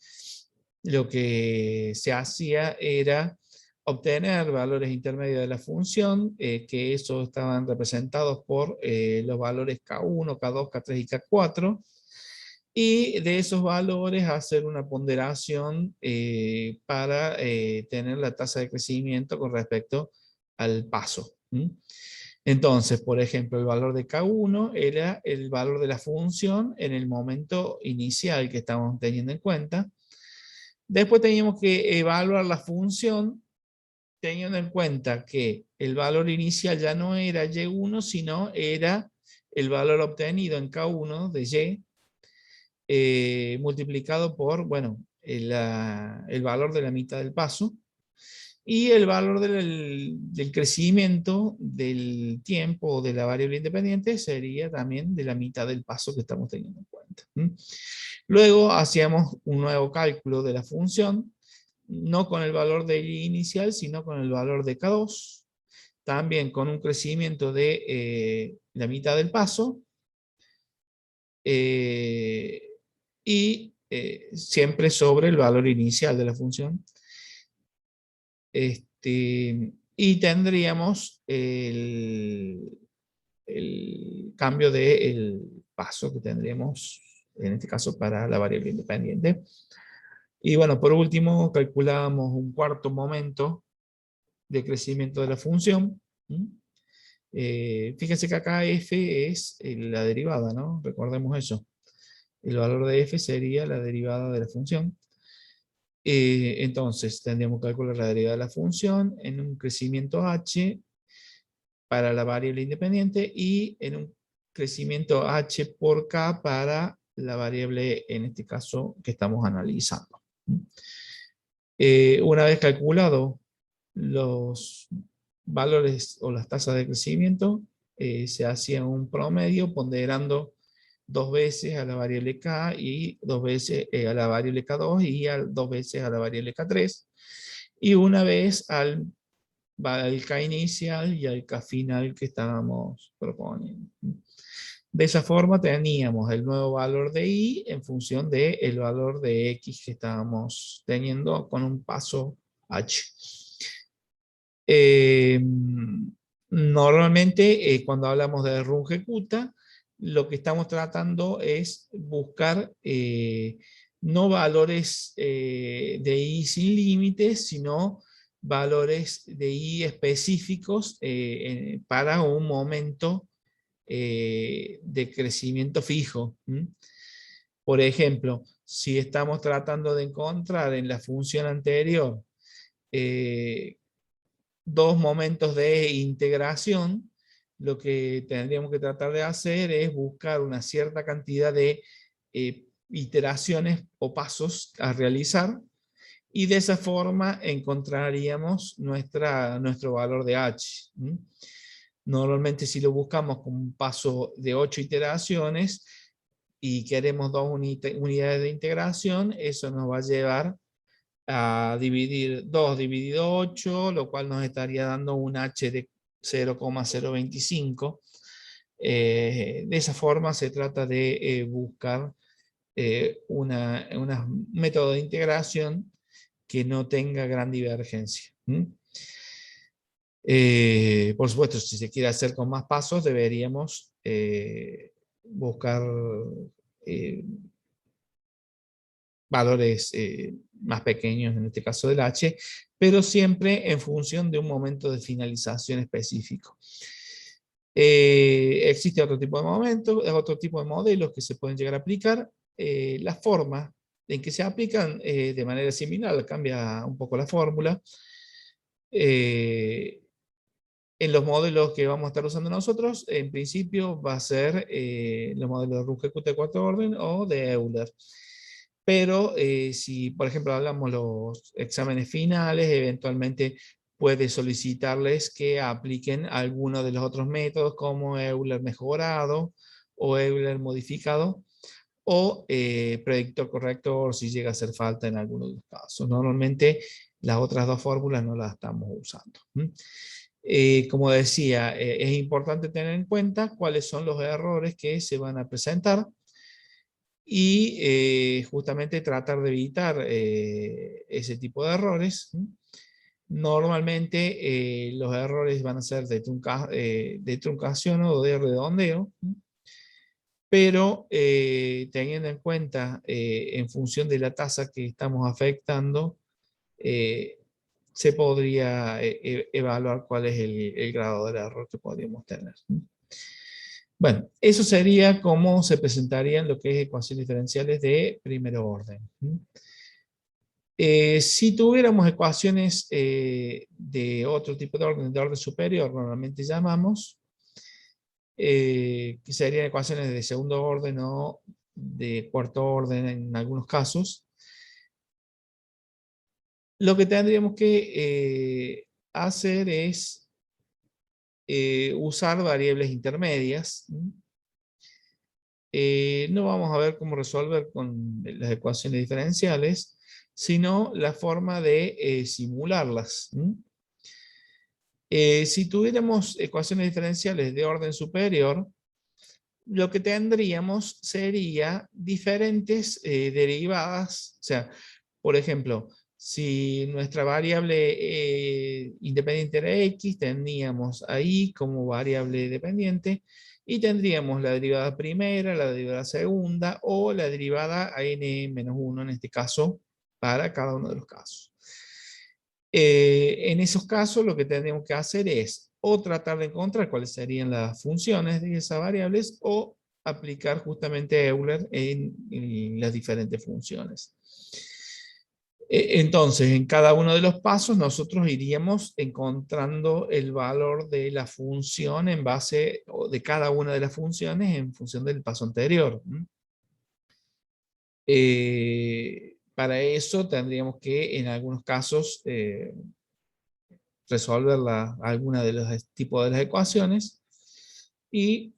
lo que se hacía era obtener valores intermedios de la función, que esos estaban representados por los valores K1, K2, K3 y K4, y de esos valores hacer una ponderación para tener la tasa de crecimiento con respecto al paso. Entonces, por ejemplo, el valor de K1 era el valor de la función en el momento inicial que estamos teniendo en cuenta. Después teníamos que evaluar la función teniendo en cuenta que el valor inicial ya no era Y1, sino era el valor obtenido en K1 de Y, multiplicado por, bueno, el valor de la mitad del paso, y el valor del crecimiento del tiempo de la variable independiente sería también de la mitad del paso que estamos teniendo en cuenta. Luego hacíamos un nuevo cálculo de la función, no con el valor de Y inicial, sino con el valor de K2, también con un crecimiento de la mitad del paso, y siempre sobre el valor inicial de la función. Y tendríamos el cambio del paso que tendríamos, en este caso, para la variable independiente. Y bueno, por último, calculábamos un cuarto momento de crecimiento de la función. Fíjense que acá f es la derivada, ¿no? Recordemos eso. El valor de f sería la derivada de la función. Entonces, tendríamos que calcular la derivada de la función en un crecimiento h para la variable independiente y en un crecimiento h por k para la variable, en este caso, que estamos analizando. Una vez calculado los valores o las tasas de crecimiento, se hacía un promedio ponderando 2 veces a la variable k y 2 veces a la variable k2 y 2 veces a la variable k3, y una vez al k inicial y al k final que estábamos proponiendo. De esa forma teníamos el nuevo valor de y en función del valor de x que estábamos teniendo con un paso h. Normalmente cuando hablamos de Runge-Kutta, lo que estamos tratando es buscar no valores de i sin límites, sino valores de i específicos para un momento de crecimiento fijo. Por ejemplo, si estamos tratando de encontrar en la función anterior dos momentos de integración, lo que tendríamos que tratar de hacer es buscar una cierta cantidad de iteraciones o pasos a realizar, y de esa forma encontraríamos nuestro valor de h. Normalmente, si lo buscamos con un paso de 8 iteraciones y queremos 2 unidades de integración, eso nos va a llevar a dividir 2 dividido 8, lo cual nos estaría dando un h de 0,025. De esa forma se trata de buscar un método de integración que no tenga gran divergencia. Por supuesto, si se quiere hacer con más pasos, deberíamos buscar valores más pequeños, en este caso del H, pero siempre en función de un momento de finalización específico. Existe otro tipo de momentos, otro tipo de modelos que se pueden llegar a aplicar. La forma en que se aplican de manera similar, cambia un poco la fórmula. En los modelos que vamos a estar usando nosotros, en principio va a ser los modelos de Runge-Kut de cuarto orden o de Euler. Pero si, por ejemplo, hablamos los exámenes finales, eventualmente puede solicitarles que apliquen alguno de los otros métodos como Euler mejorado o Euler modificado o predictor corrector si llega a hacer falta en alguno de los casos. Normalmente las otras dos fórmulas no las estamos usando. Como decía, es importante tener en cuenta cuáles son los errores que se van a presentar y justamente tratar de evitar ese tipo de errores. Normalmente los errores van a ser de truncación o de redondeo, pero teniendo en cuenta en función de la tasa que estamos afectando, se podría evaluar cuál es el grado de error que podríamos tener. Bueno, eso sería cómo se presentarían lo que es ecuaciones diferenciales de primer orden. Si tuviéramos ecuaciones de otro tipo de orden superior, normalmente llamamos, que serían ecuaciones de segundo orden o de cuarto orden en algunos casos, lo que tendríamos que hacer es usar variables intermedias. No vamos a ver cómo resolver con las ecuaciones diferenciales, sino la forma de simularlas. Si tuviéramos ecuaciones diferenciales de orden superior, lo que tendríamos sería diferentes derivadas. O sea, por ejemplo, si nuestra variable independiente era x, tendríamos ahí como variable dependiente y tendríamos la derivada primera, la derivada segunda o la derivada a n-1 en este caso para cada uno de los casos. En esos casos lo que tendríamos que hacer es o tratar de encontrar cuáles serían las funciones de esas variables o aplicar justamente Euler en las diferentes funciones. Entonces, en cada uno de los pasos nosotros iríamos encontrando el valor de la función en base, o de cada una de las funciones en función del paso anterior. Para eso tendríamos que en algunos casos resolver alguna de los tipos de las ecuaciones y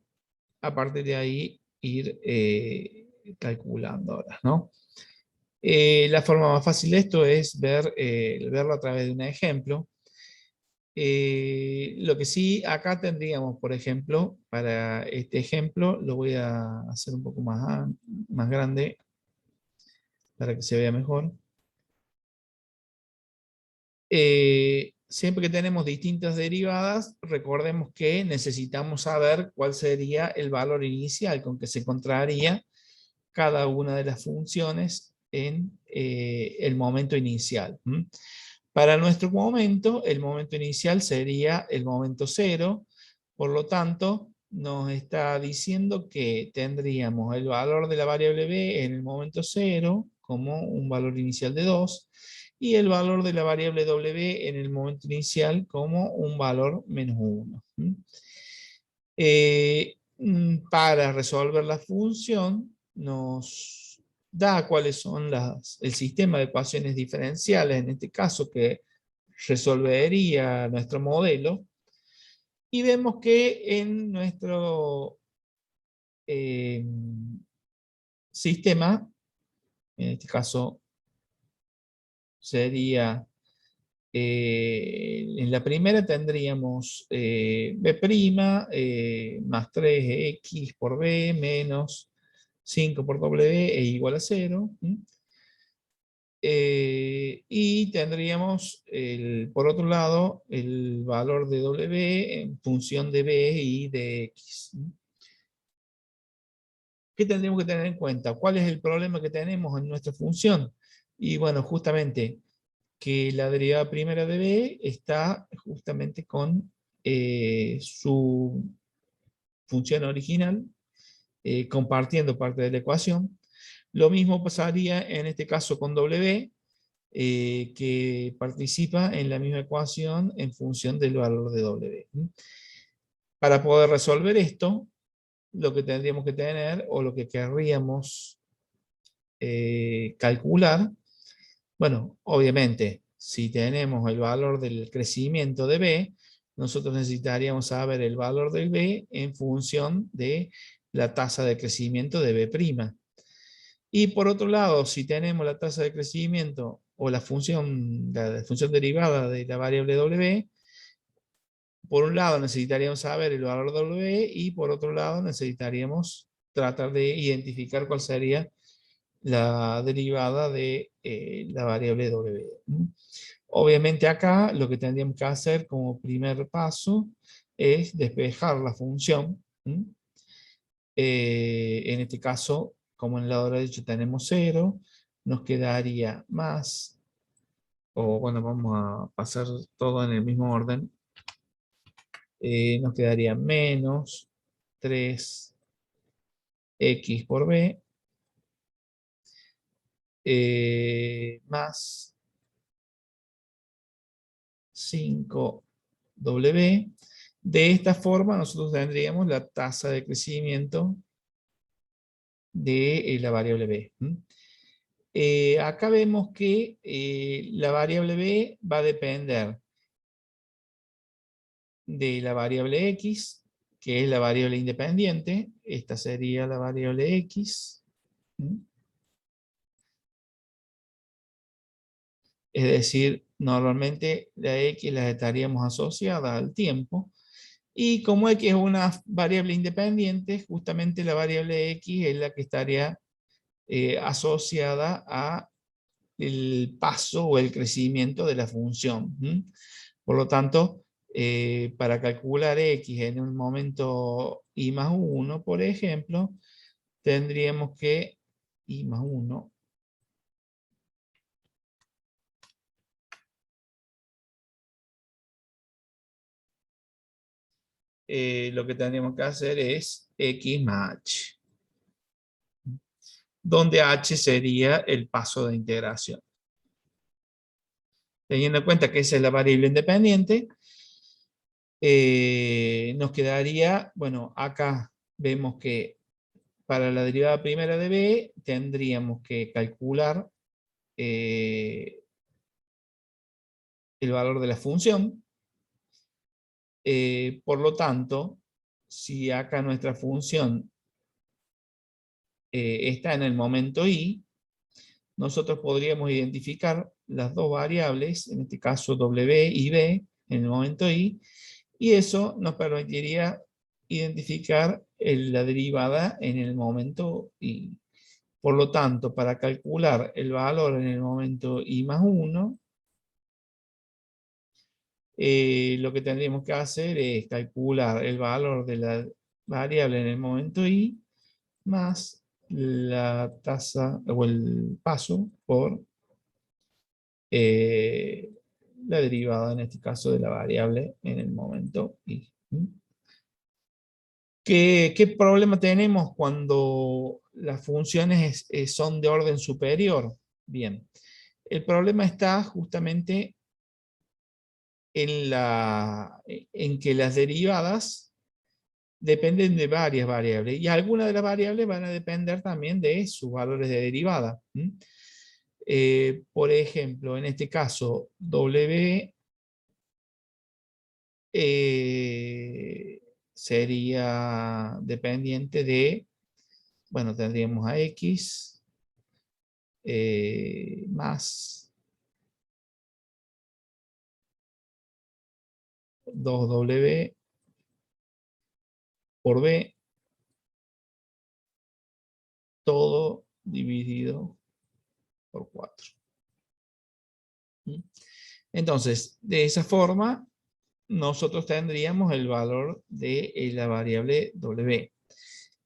a partir de ahí ir calculando ahora, ¿no? La forma más fácil de esto es verlo a través de un ejemplo. Lo que sí acá tendríamos, por ejemplo, para este ejemplo, lo voy a hacer un poco más grande para que se vea mejor. Siempre que tenemos distintas derivadas, recordemos que necesitamos saber cuál sería el valor inicial con que se encontraría cada una de las funciones en el momento inicial. Para nuestro momento, el momento inicial sería el momento cero, por lo tanto, nos está diciendo que tendríamos el valor de la variable b en el momento cero como un valor inicial de 2, y el valor de la variable w en el momento inicial como un valor menos 1. Para resolver la función nos da cuáles son el sistema de ecuaciones diferenciales, en este caso que resolvería nuestro modelo, y vemos que en nuestro sistema, en este caso sería, en la primera tendríamos b' más 3x por b menos 5 por w es igual a 0. Y tendríamos, por otro lado, el valor de w en función de b y de x. ¿qué tendríamos que tener en cuenta? ¿Cuál es el problema que tenemos en nuestra función? Y bueno, justamente que la derivada primera de b está justamente con su función original, compartiendo parte de la ecuación. Lo mismo pasaría en este caso con w, que participa en la misma ecuación en función del valor de w. Para poder resolver esto, lo que tendríamos que tener, o lo que querríamos calcular, bueno, obviamente, si tenemos el valor del crecimiento de b, nosotros necesitaríamos saber el valor del b en función de la tasa de crecimiento de b'. Y por otro lado, si tenemos la tasa de crecimiento o la función derivada de la variable w, por un lado necesitaríamos saber el valor w y por otro lado necesitaríamos tratar de identificar cuál sería la derivada de la variable w. Obviamente acá lo que tendríamos que hacer como primer paso es despejar la función. En este caso, como en el lado derecho tenemos 0, nos quedaría más, o bueno, vamos a pasar todo en el mismo orden, nos quedaría menos 3x por b, más 5w. De esta forma nosotros tendríamos la tasa de crecimiento de la variable b. Acá vemos que la variable b va a depender de la variable x, que es la variable independiente. Esta sería la variable x. Es decir, normalmente la x la estaríamos asociada al tiempo. Y como x es una variable independiente, justamente la variable x es la que estaría asociada a el paso o el crecimiento de la función. Por lo tanto, para calcular x en un momento i más 1, por ejemplo, tendríamos que i más 1 lo que tendríamos que hacer es x más h, donde h sería el paso de integración. Teniendo en cuenta que esa es la variable independiente, nos quedaría, bueno, acá vemos que para la derivada primera de b tendríamos que calcular el valor de la función. Por lo tanto, si acá nuestra función está en el momento i, nosotros podríamos identificar las dos variables, en este caso w y b, en el momento i, y eso nos permitiría identificar la derivada en el momento i. Por lo tanto, para calcular el valor en el momento i más 1, lo que tendríamos que hacer es calcular el valor de la variable en el momento i más la tasa o el paso por la derivada, en este caso, de la variable en el momento i. ¿Qué problema tenemos cuando las funciones son de orden superior? Bien, el problema está justamente en que las derivadas dependen de varias variables, y algunas de las variables van a depender también de sus valores de derivada. Por ejemplo, en este caso, w sería dependiente de, bueno, tendríamos a x más 2w por b, todo dividido por 4. Entonces, de esa forma, nosotros tendríamos el valor de la variable w.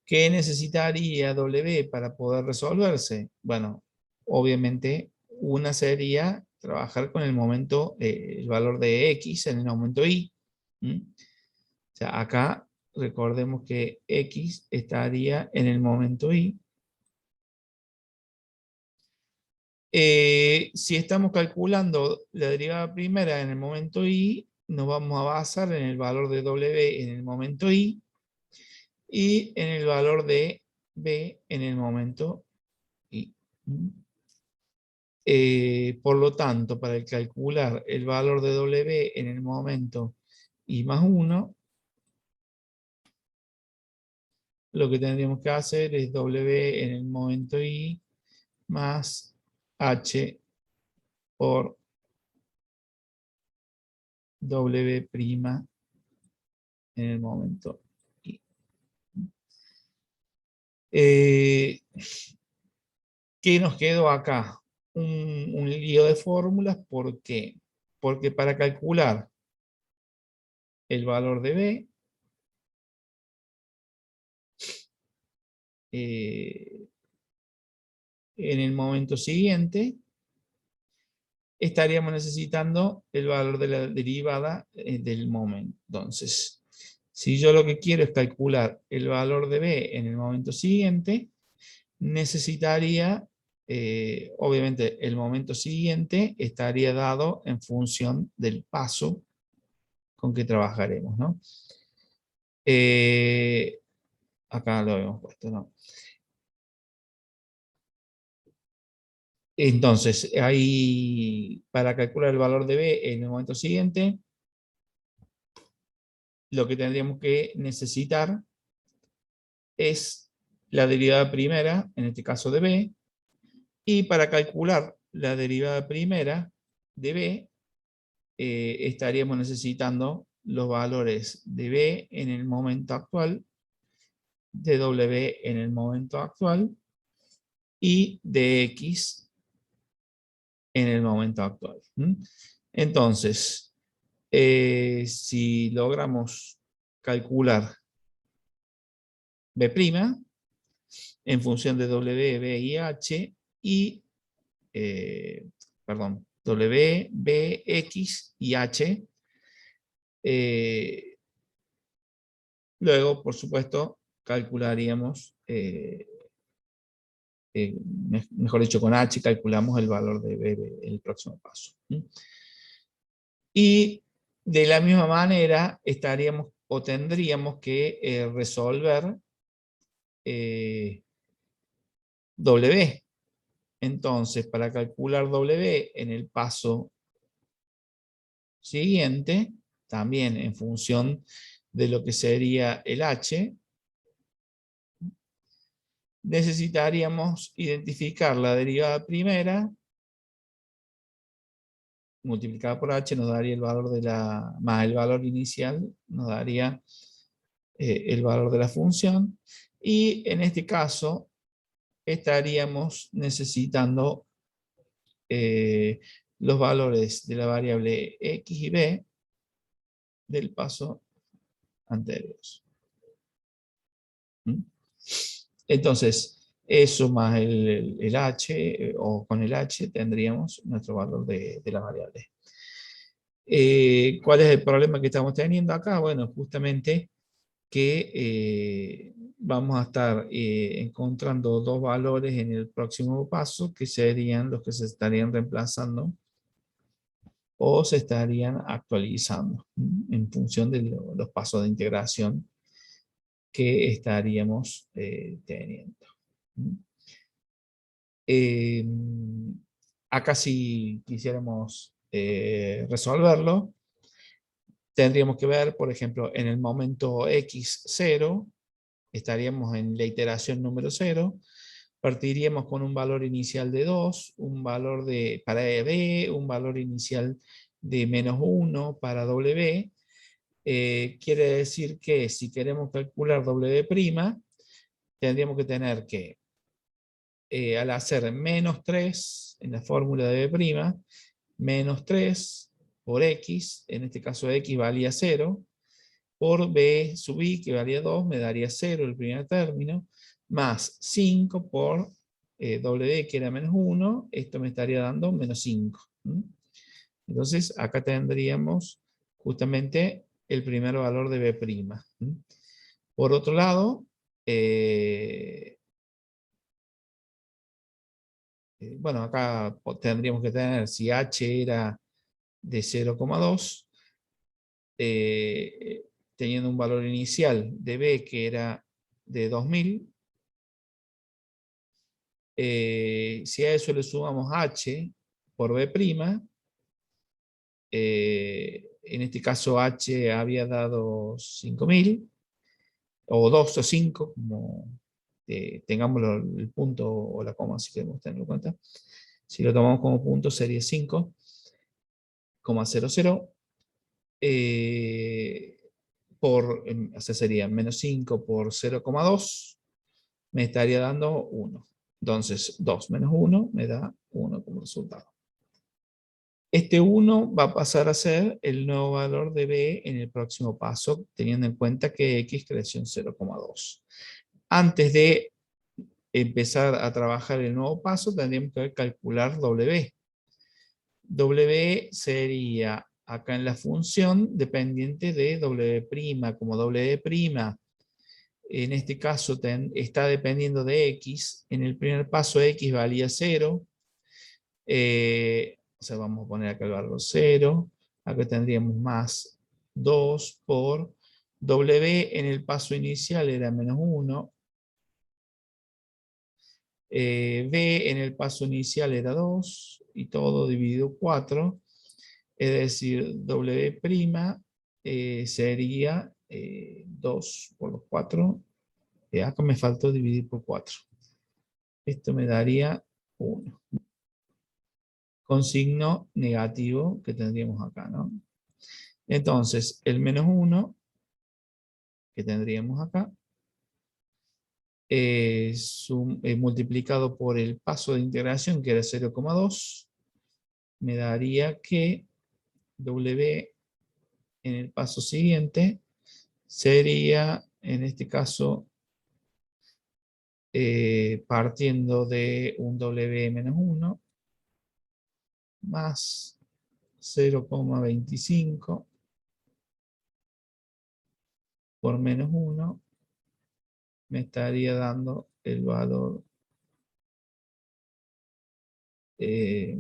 ¿Qué necesitaría W para poder resolverse? Bueno, obviamente una sería trabajar con el momento, el valor de X en el momento Y. ¿Mm? O sea, acá recordemos que X estaría en el momento Y. Si estamos calculando la derivada primera en el momento Y, nos vamos a basar en el valor de W en el momento Y y en el valor de B en el momento Y. Por lo tanto, para calcular el valor de W en el momento I más 1, lo que tendríamos que hacer es W en el momento I más H por W' en el momento I. ¿Qué nos quedó acá? Un lío de fórmulas. ¿Por qué? Porque para calcular el valor de B, en el momento siguiente, estaríamos necesitando el valor de la derivada del momento. Entonces, si yo lo que quiero es calcular el valor de B en el momento siguiente, necesitaría, obviamente, el momento siguiente estaría dado en función del paso con que trabajaremos, ¿no? Acá lo hemos puesto, ¿no? Entonces, ahí, para calcular el valor de B en el momento siguiente, lo que tendríamos que necesitar es la derivada primera, en este caso de B, y para calcular la derivada primera de B, estaríamos necesitando los valores de B en el momento actual, de W en el momento actual, y de X en el momento actual. Entonces, si logramos calcular B' en función de W, B y H, y, perdón, W, B, X y H, luego, por supuesto, calcularíamos, mejor dicho, con H calculamos el valor de B en el próximo paso. Y de la misma manera estaríamos o tendríamos que resolver W. Entonces, para calcular W en el paso siguiente, también en función de lo que sería el H, necesitaríamos identificar la derivada primera, multiplicada por H nos daría el valor de la, más el valor inicial, nos daría el valor de la función, y en este caso estaríamos necesitando los valores de la variable X y B del paso anterior. Entonces, eso más el H, o con el H, tendríamos nuestro valor de la variable. ¿Cuál es el problema que estamos teniendo acá? Bueno, justamente que vamos a estar encontrando dos valores en el próximo paso, que serían los que se estarían reemplazando o se estarían actualizando en función de los pasos de integración que estaríamos teniendo. Acá si quisiéramos resolverlo, tendríamos que ver, por ejemplo, en el momento x0, estaríamos en la iteración número 0, partiríamos con un valor inicial de 2, un valor para B, un valor inicial de menos 1 para W. Quiere decir que si queremos calcular W', tendríamos que tener que, al hacer menos 3 en la fórmula de B', menos 3 por X, en este caso X valía 0, por b sub i, que valía 2, me daría 0 el primer término, más 5 por w, que era menos 1, esto me estaría dando menos 5. Entonces, acá tendríamos justamente el primer valor de b'. Por otro lado, bueno, acá tendríamos que tener, si h era de 0,2, teniendo un valor inicial de b que era de 2000, si a eso le sumamos h por b', en este caso h había dado 5000, o 2 o 5, como tengamos el punto o la coma, si queremos tenerlo en cuenta. Si lo tomamos como punto sería 5,00, o sea, sería menos 5 por 0,2, me estaría dando 1. Entonces, 2 menos 1 me da 1 como resultado. Este 1 va a pasar a ser el nuevo valor de b en el próximo paso, teniendo en cuenta que x creció en 0,2. Antes de empezar a trabajar el nuevo paso, tendríamos que calcular w. W sería acá en la función dependiente de w', como w', en este caso está dependiendo de x. En el primer paso x valía 0. O sea, vamos a poner acá el valor 0. Acá tendríamos más 2 por w en el paso inicial era menos 1. B en el paso inicial era 2 y todo dividido 4. Es decir, W' sería 2 por los 4. Acá me faltó dividir por 4. Esto me daría 1. Con signo negativo que tendríamos acá, ¿no? Entonces, el menos 1 que tendríamos acá, multiplicado por el paso de integración, que era 0,2, me daría que W en el paso siguiente sería, en este caso, partiendo de un W menos 1, más 0,25 por menos 1, me estaría dando el valor que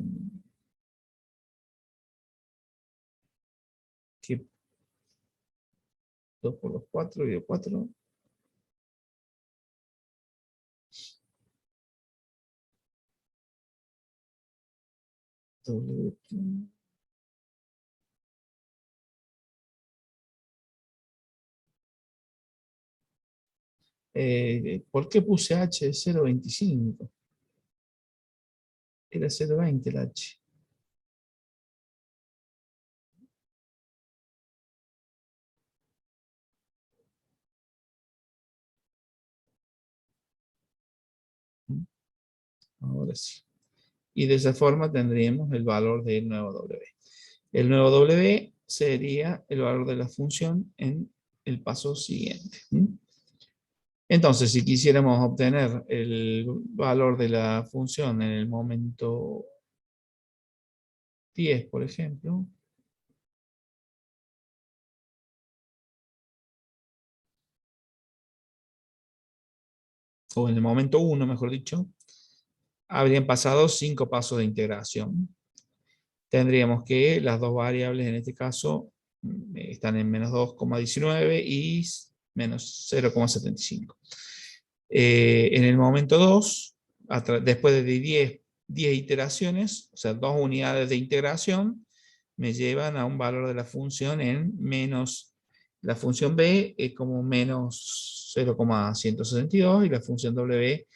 2 por los 4 y de 4. W. ¿Por qué puse H de 0,25? Era 0,20 el H. Ahora sí. Y de esa forma tendríamos el valor del nuevo W. El nuevo W sería el valor de la función en el paso siguiente. Entonces, si quisiéramos obtener el valor de la función en el momento 10, por ejemplo, o en el momento 1, mejor dicho, habrían pasado 5 pasos de integración. Tendríamos que las dos variables en este caso están en menos 2,19 y menos 0,75. En el momento 2, después de 10 iteraciones, o sea, 2 unidades de integración, me llevan a un valor de la función en menos, la función b como menos 0,162 y la función w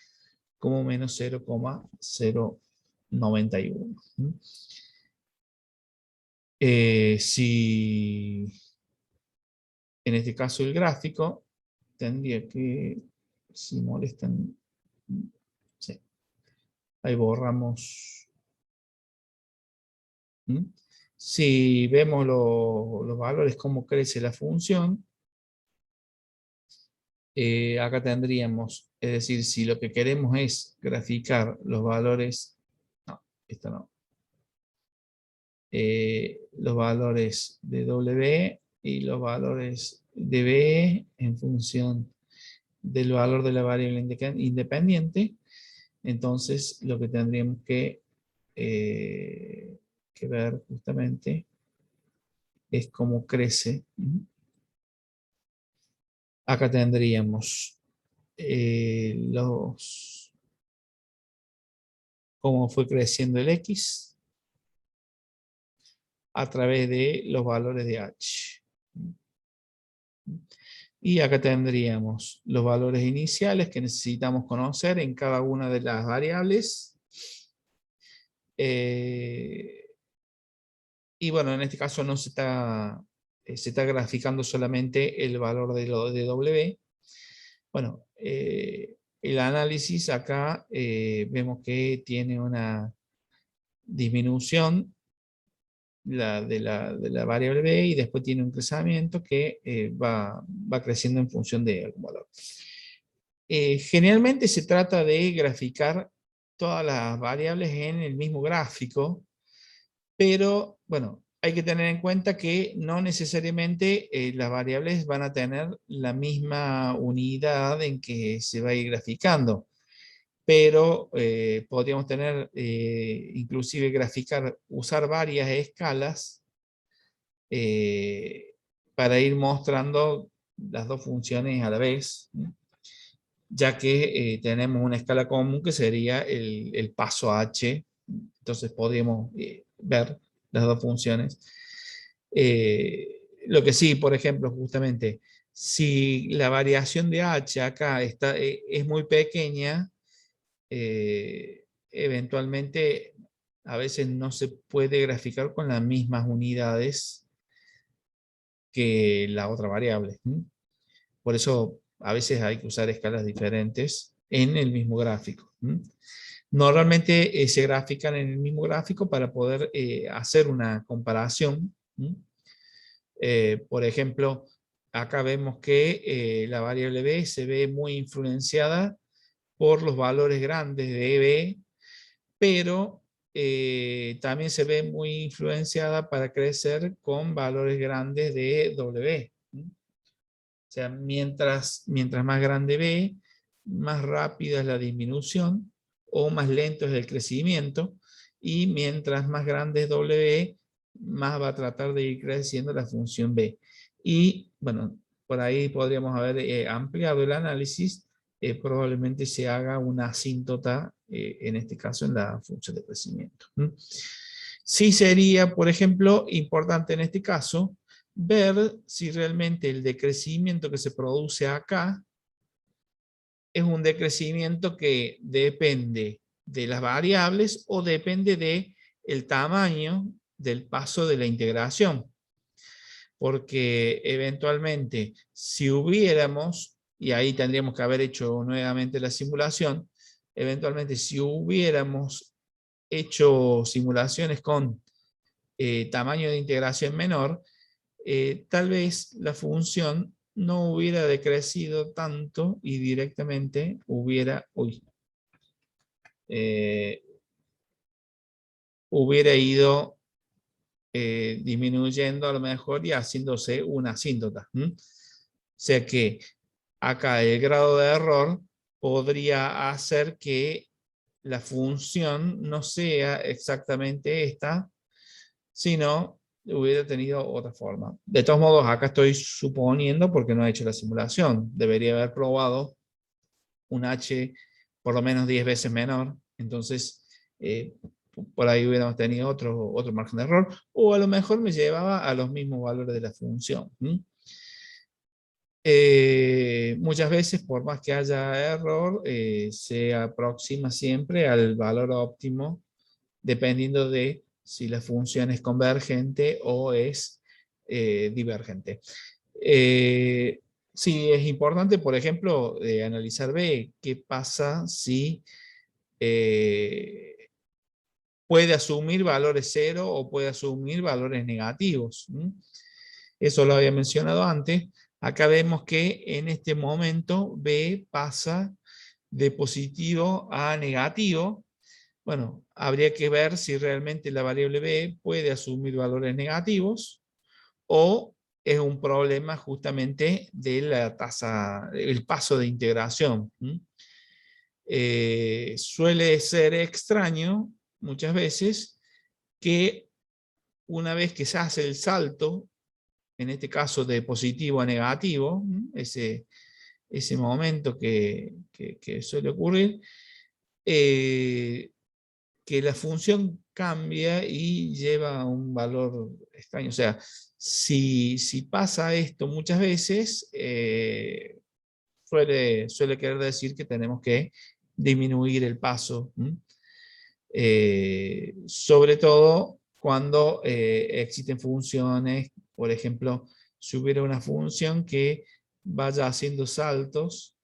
como menos 0,091. Si en este caso el gráfico tendría que, si molestan, sí, ahí borramos. Si vemos los valores, cómo crece la función, Acá tendríamos, es decir, si lo que queremos es graficar los valores, no, esto no, los valores de W y los valores de B en función del valor de la variable independiente, entonces lo que tendríamos que ver justamente es cómo crece. Acá tendríamos cómo fue creciendo el X a través de los valores de H. Y acá tendríamos los valores iniciales que necesitamos conocer en cada una de las variables. Y bueno, en este caso no se está graficando solamente el valor de W. Bueno, el análisis acá vemos que tiene una disminución de la variable B y después tiene un crecimiento que va creciendo en función de algún valor. Generalmente se trata de graficar todas las variables en el mismo gráfico, pero bueno, hay que tener en cuenta que no necesariamente las variables van a tener la misma unidad en que se va a ir graficando, pero podríamos tener, inclusive usar varias escalas para ir mostrando las dos funciones a la vez, ¿no? Ya que tenemos una escala común que sería el paso h, entonces podríamos ver las dos funciones. Lo que sí, por ejemplo, justamente, si la variación de h acá es muy pequeña, eventualmente a veces no se puede graficar con las mismas unidades que la otra variable. Por eso a veces hay que usar escalas diferentes en el mismo gráfico. Normalmente se grafican en el mismo gráfico para poder hacer una comparación. Por ejemplo, acá vemos que la variable B se ve muy influenciada por los valores grandes de B, pero también se ve muy influenciada para crecer con valores grandes de W. O sea, mientras más grande B, más rápida es la disminución o más lento es el crecimiento, y mientras más grande es W, más va a tratar de ir creciendo la función B. Y bueno, por ahí podríamos haber ampliado el análisis, probablemente se haga una asíntota, en este caso en la función de crecimiento. Sí sería, por ejemplo, importante en este caso, ver si realmente el decrecimiento que se produce acá es un decrecimiento que depende de las variables o depende del tamaño del paso de la integración. Porque eventualmente, si hubiéramos, y ahí tendríamos que haber hecho nuevamente la simulación, eventualmente si hubiéramos hecho simulaciones con tamaño de integración menor, tal vez la función no hubiera decrecido tanto y directamente hubiera ido disminuyendo a lo mejor y haciéndose una asíntota. O sea que acá el grado de error podría hacer que la función no sea exactamente esta, sino hubiera tenido otra forma. De todos modos, acá estoy suponiendo porque no he hecho la simulación. Debería haber probado un h por lo menos 10 veces menor. Entonces, por ahí hubiéramos tenido otro margen de error. O a lo mejor me llevaba a los mismos valores de la función. Muchas veces, por más que haya error, se aproxima siempre al valor óptimo, dependiendo de si la función es convergente o es divergente. Sí, es importante, por ejemplo, analizar B, qué pasa si puede asumir valores cero o puede asumir valores negativos. Eso lo había mencionado antes. Acá vemos que en este momento B pasa de positivo a negativo. Bueno, habría que ver si realmente la variable B puede asumir valores negativos o es un problema justamente de la tasa, el paso de integración. Suele ser extraño muchas veces que una vez que se hace el salto, en este caso de positivo a negativo, ese momento que suele ocurrir, que la función cambia y lleva a un valor extraño. O sea, si pasa esto muchas veces, suele querer decir que tenemos que disminuir el paso. Sobre todo cuando existen funciones, por ejemplo, si hubiera una función que vaya haciendo saltos,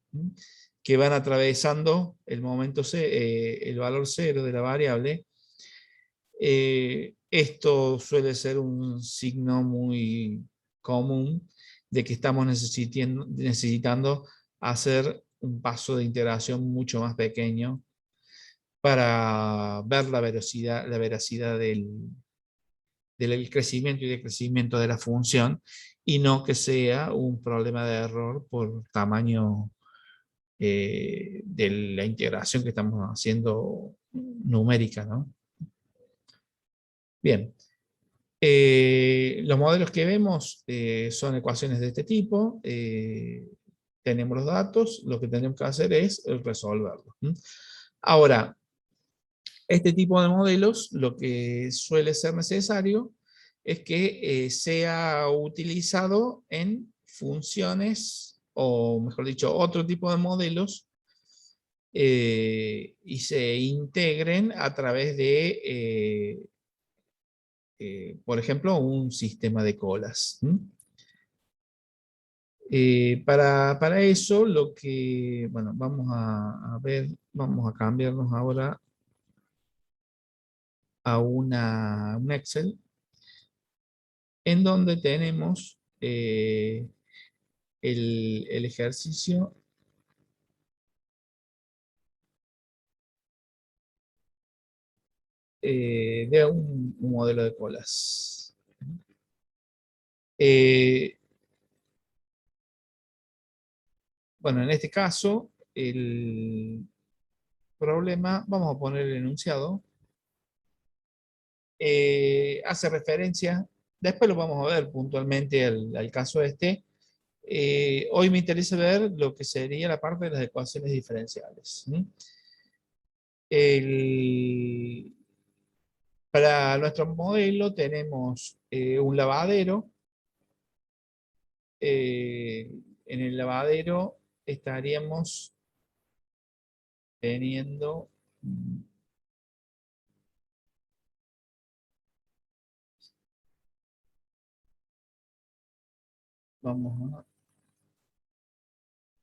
que van atravesando el momento el valor cero de la variable, esto suele ser un signo muy común de que estamos necesitando hacer un paso de integración mucho más pequeño para ver la veracidad del crecimiento y decrecimiento de la función, y no que sea un problema de error por tamaño de la integración que estamos haciendo numérica, ¿no? Bien. Los modelos que vemos son ecuaciones de este tipo. Tenemos los datos, lo que tenemos que hacer es resolverlos. Ahora, este tipo de modelos, lo que suele ser necesario es que sea utilizado en funciones, o mejor dicho, otro tipo de modelos, y se integren a través de, por ejemplo, un sistema de colas. Para eso, lo que, bueno, vamos a ver, vamos a cambiarnos ahora a un Excel, en donde tenemos el ejercicio de un modelo de colas. Eh, bueno, en este caso, el problema, vamos a poner el enunciado, hace referencia, después lo vamos a ver puntualmente al caso este. Hoy me interesa ver lo que sería la parte de las ecuaciones diferenciales. Para nuestro modelo tenemos un lavadero. En el lavadero estaríamos teniendo, en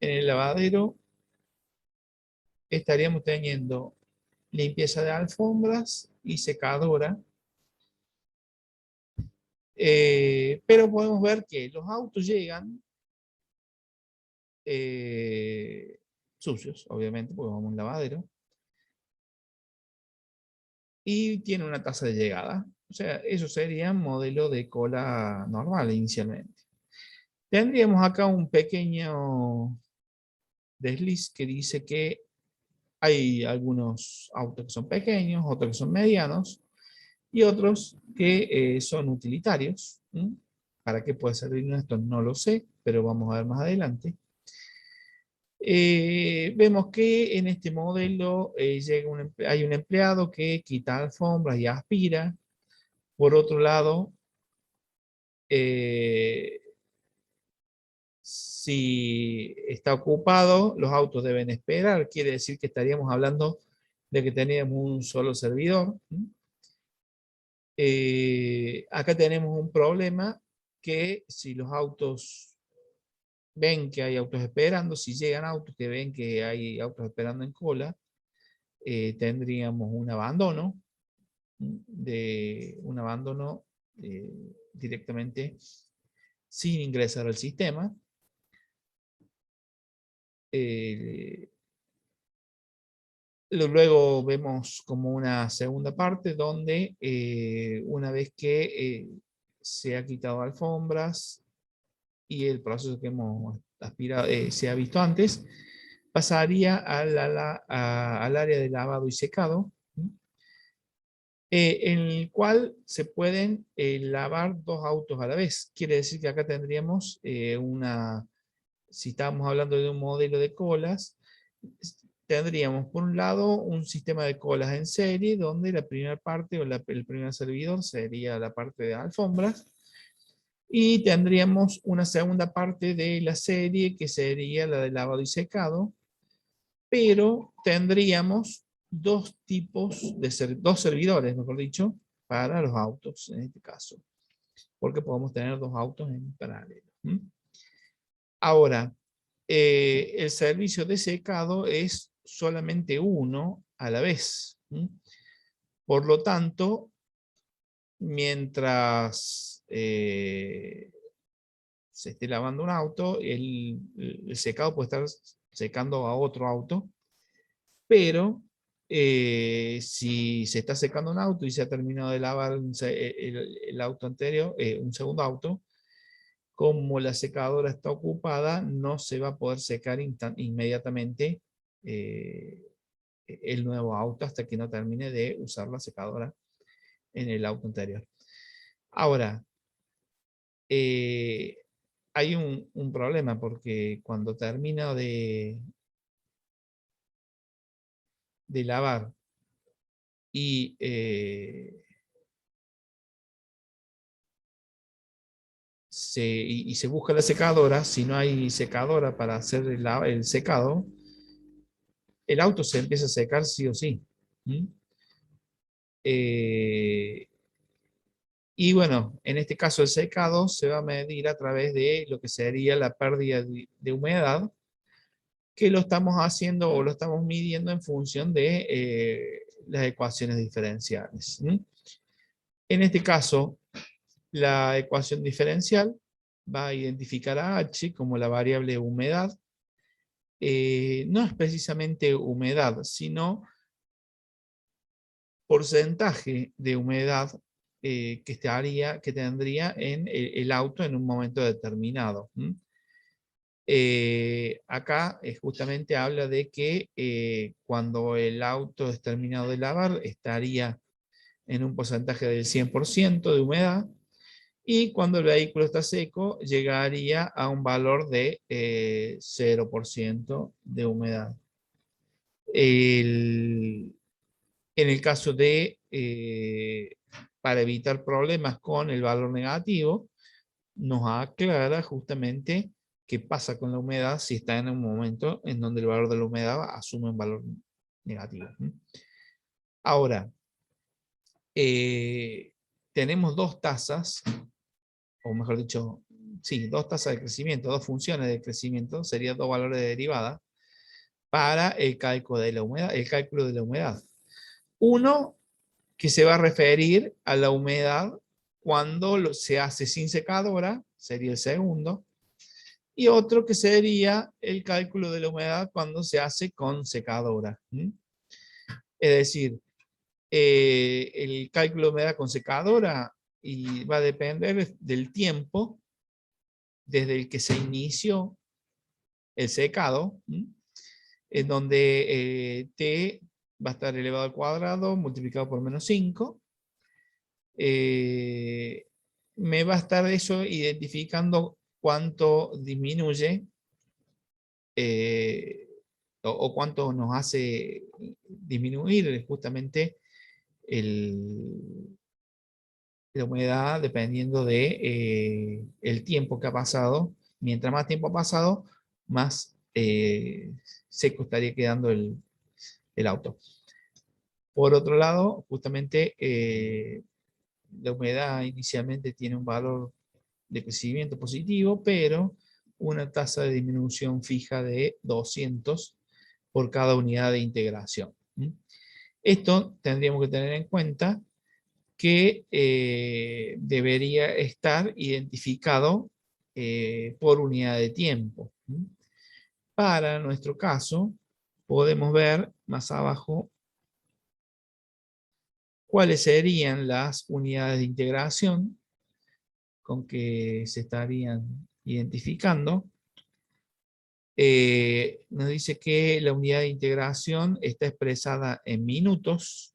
el lavadero estaríamos teniendo limpieza de alfombras y secadora. Pero podemos ver que los autos llegan sucios, obviamente, porque vamos a un lavadero, y tiene una tasa de llegada. O sea, eso sería un modelo de cola normal inicialmente. Tendríamos acá un pequeño desliz que dice que hay algunos autos que son pequeños, otros que son medianos y otros que son utilitarios. ¿Para qué puede servir esto? No lo sé, pero vamos a ver más adelante. Vemos que en este modelo hay un empleado que quita alfombras y aspira. Por otro lado, si está ocupado, los autos deben esperar. Quiere decir que estaríamos hablando de que teníamos un solo servidor. Acá tenemos un problema que si los autos ven que hay autos esperando, si llegan autos que ven que hay autos esperando en cola, tendríamos un abandono, directamente sin ingresar al sistema. Luego vemos como una segunda parte donde una vez que se ha quitado alfombras y el proceso que hemos aspirado, se ha visto antes, pasaría al área de lavado y secado, en el cual se pueden lavar dos autos a la vez. Quiere decir que acá tendríamos si estamos hablando de un modelo de colas, tendríamos por un lado un sistema de colas en serie, donde la primera parte o el primer servidor sería la parte de alfombras, y tendríamos una segunda parte de la serie que sería la de lavado y secado, pero tendríamos dos tipos dos servidores, mejor dicho, para los autos en este caso, porque podemos tener dos autos en paralelo. Ahora, el servicio de secado es solamente uno a la vez. Por lo tanto, mientras se esté lavando un auto, el secado puede estar secando a otro auto, pero si se está secando un auto y se ha terminado de lavar el auto anterior, un segundo auto, como la secadora está ocupada, no se va a poder secar inmediatamente el nuevo auto hasta que no termine de usar la secadora en el auto anterior. Ahora, hay un problema porque cuando termino de lavar y se busca la secadora, si no hay secadora para hacer el secado, el auto se empieza a secar sí o sí. Y bueno, en este caso el secado se va a medir a través de lo que sería la pérdida de humedad, que lo estamos haciendo o lo estamos midiendo en función de las ecuaciones diferenciales. En este caso, la ecuación diferencial va a identificar a H como la variable humedad. No es precisamente humedad, sino porcentaje de humedad que tendría en el auto en un momento determinado. Acá justamente habla de que cuando el auto es terminado de lavar estaría en un porcentaje del 100% de humedad, y cuando el vehículo está seco llegaría a un valor de 0% de humedad. En el caso de, para evitar problemas con el valor negativo, nos aclara justamente qué pasa con la humedad si está en un momento en donde el valor de la humedad asume un valor negativo. Ahora, tenemos dos tasas, o mejor dicho, sí, dos tasas de crecimiento, dos funciones de crecimiento, serían dos valores de derivada para el cálculo de la humedad. Uno que se va a referir a la humedad cuando se hace sin secadora, sería el segundo, y otro que sería el cálculo de la humedad cuando se hace con secadora. Es decir, el cálculo de humedad con secadora va a depender del tiempo desde el que se inició el secado, en donde T va a estar elevado al cuadrado multiplicado por -5. Me va a estar eso identificando cuánto disminuye o cuánto nos hace disminuir justamente la humedad dependiendo de el tiempo que ha pasado. Mientras más tiempo ha pasado, más seco estaría quedando el auto. Por otro lado, justamente la humedad inicialmente tiene un valor de crecimiento positivo, pero una tasa de disminución fija de 200 por cada unidad de integración. Esto tendríamos que tener en cuenta que debería estar identificado por unidad de tiempo. Para nuestro caso, podemos ver más abajo cuáles serían las unidades de integración con que se estarían identificando. Nos dice que la unidad de integración está expresada en minutos.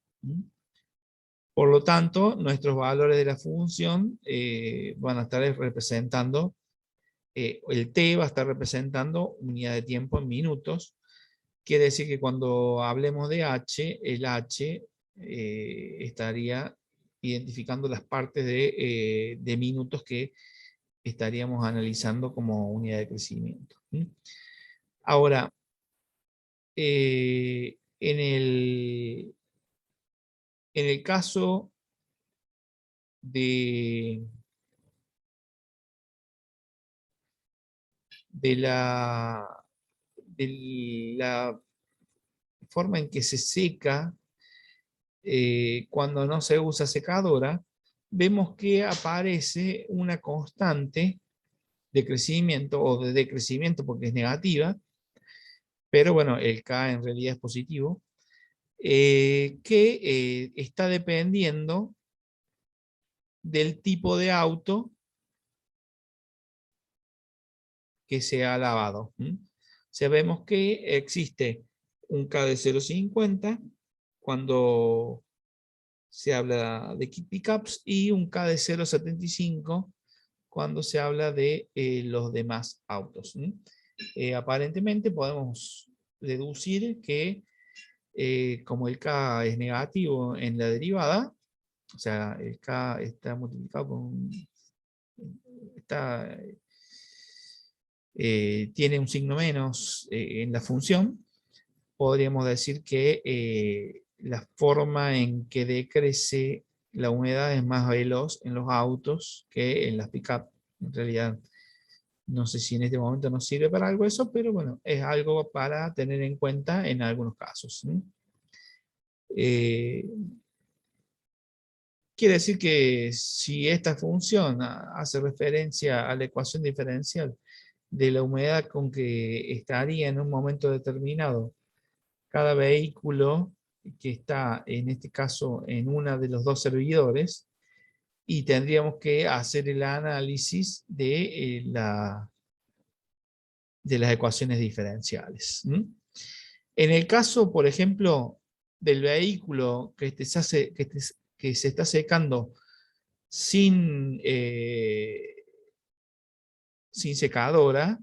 Por lo tanto, nuestros valores de la función van a estar representando, el t va a estar representando unidad de tiempo en minutos. Quiere decir que cuando hablemos de h, el h estaría identificando las partes de minutos que estaríamos analizando como unidad de crecimiento. Ahora, en el caso de la forma en que se seca cuando no se usa secadora, vemos que aparece una constante de crecimiento o de decrecimiento porque es negativa, pero bueno, el K en realidad es positivo, que está dependiendo del tipo de auto que se ha lavado. Sabemos que existe un K de 0,50 cuando se habla de pickups y un K de 0,75 cuando se habla de los demás autos. Aparentemente podemos deducir que como el K es negativo en la derivada, o sea, el K está multiplicado por tiene un signo menos en la función, podríamos decir que la forma en que decrece la humedad es más veloz en los autos que en las pick-up. En realidad, no sé si en este momento nos sirve para algo eso, pero bueno, es algo para tener en cuenta en algunos casos. Quiere decir que si esta función hace referencia a la ecuación diferencial de la humedad con que estaría en un momento determinado cada vehículo que está, en este caso, en una de los dos servidores, y tendríamos que hacer el análisis de, de las ecuaciones diferenciales. En el caso, por ejemplo, del vehículo que se está secando sin secadora,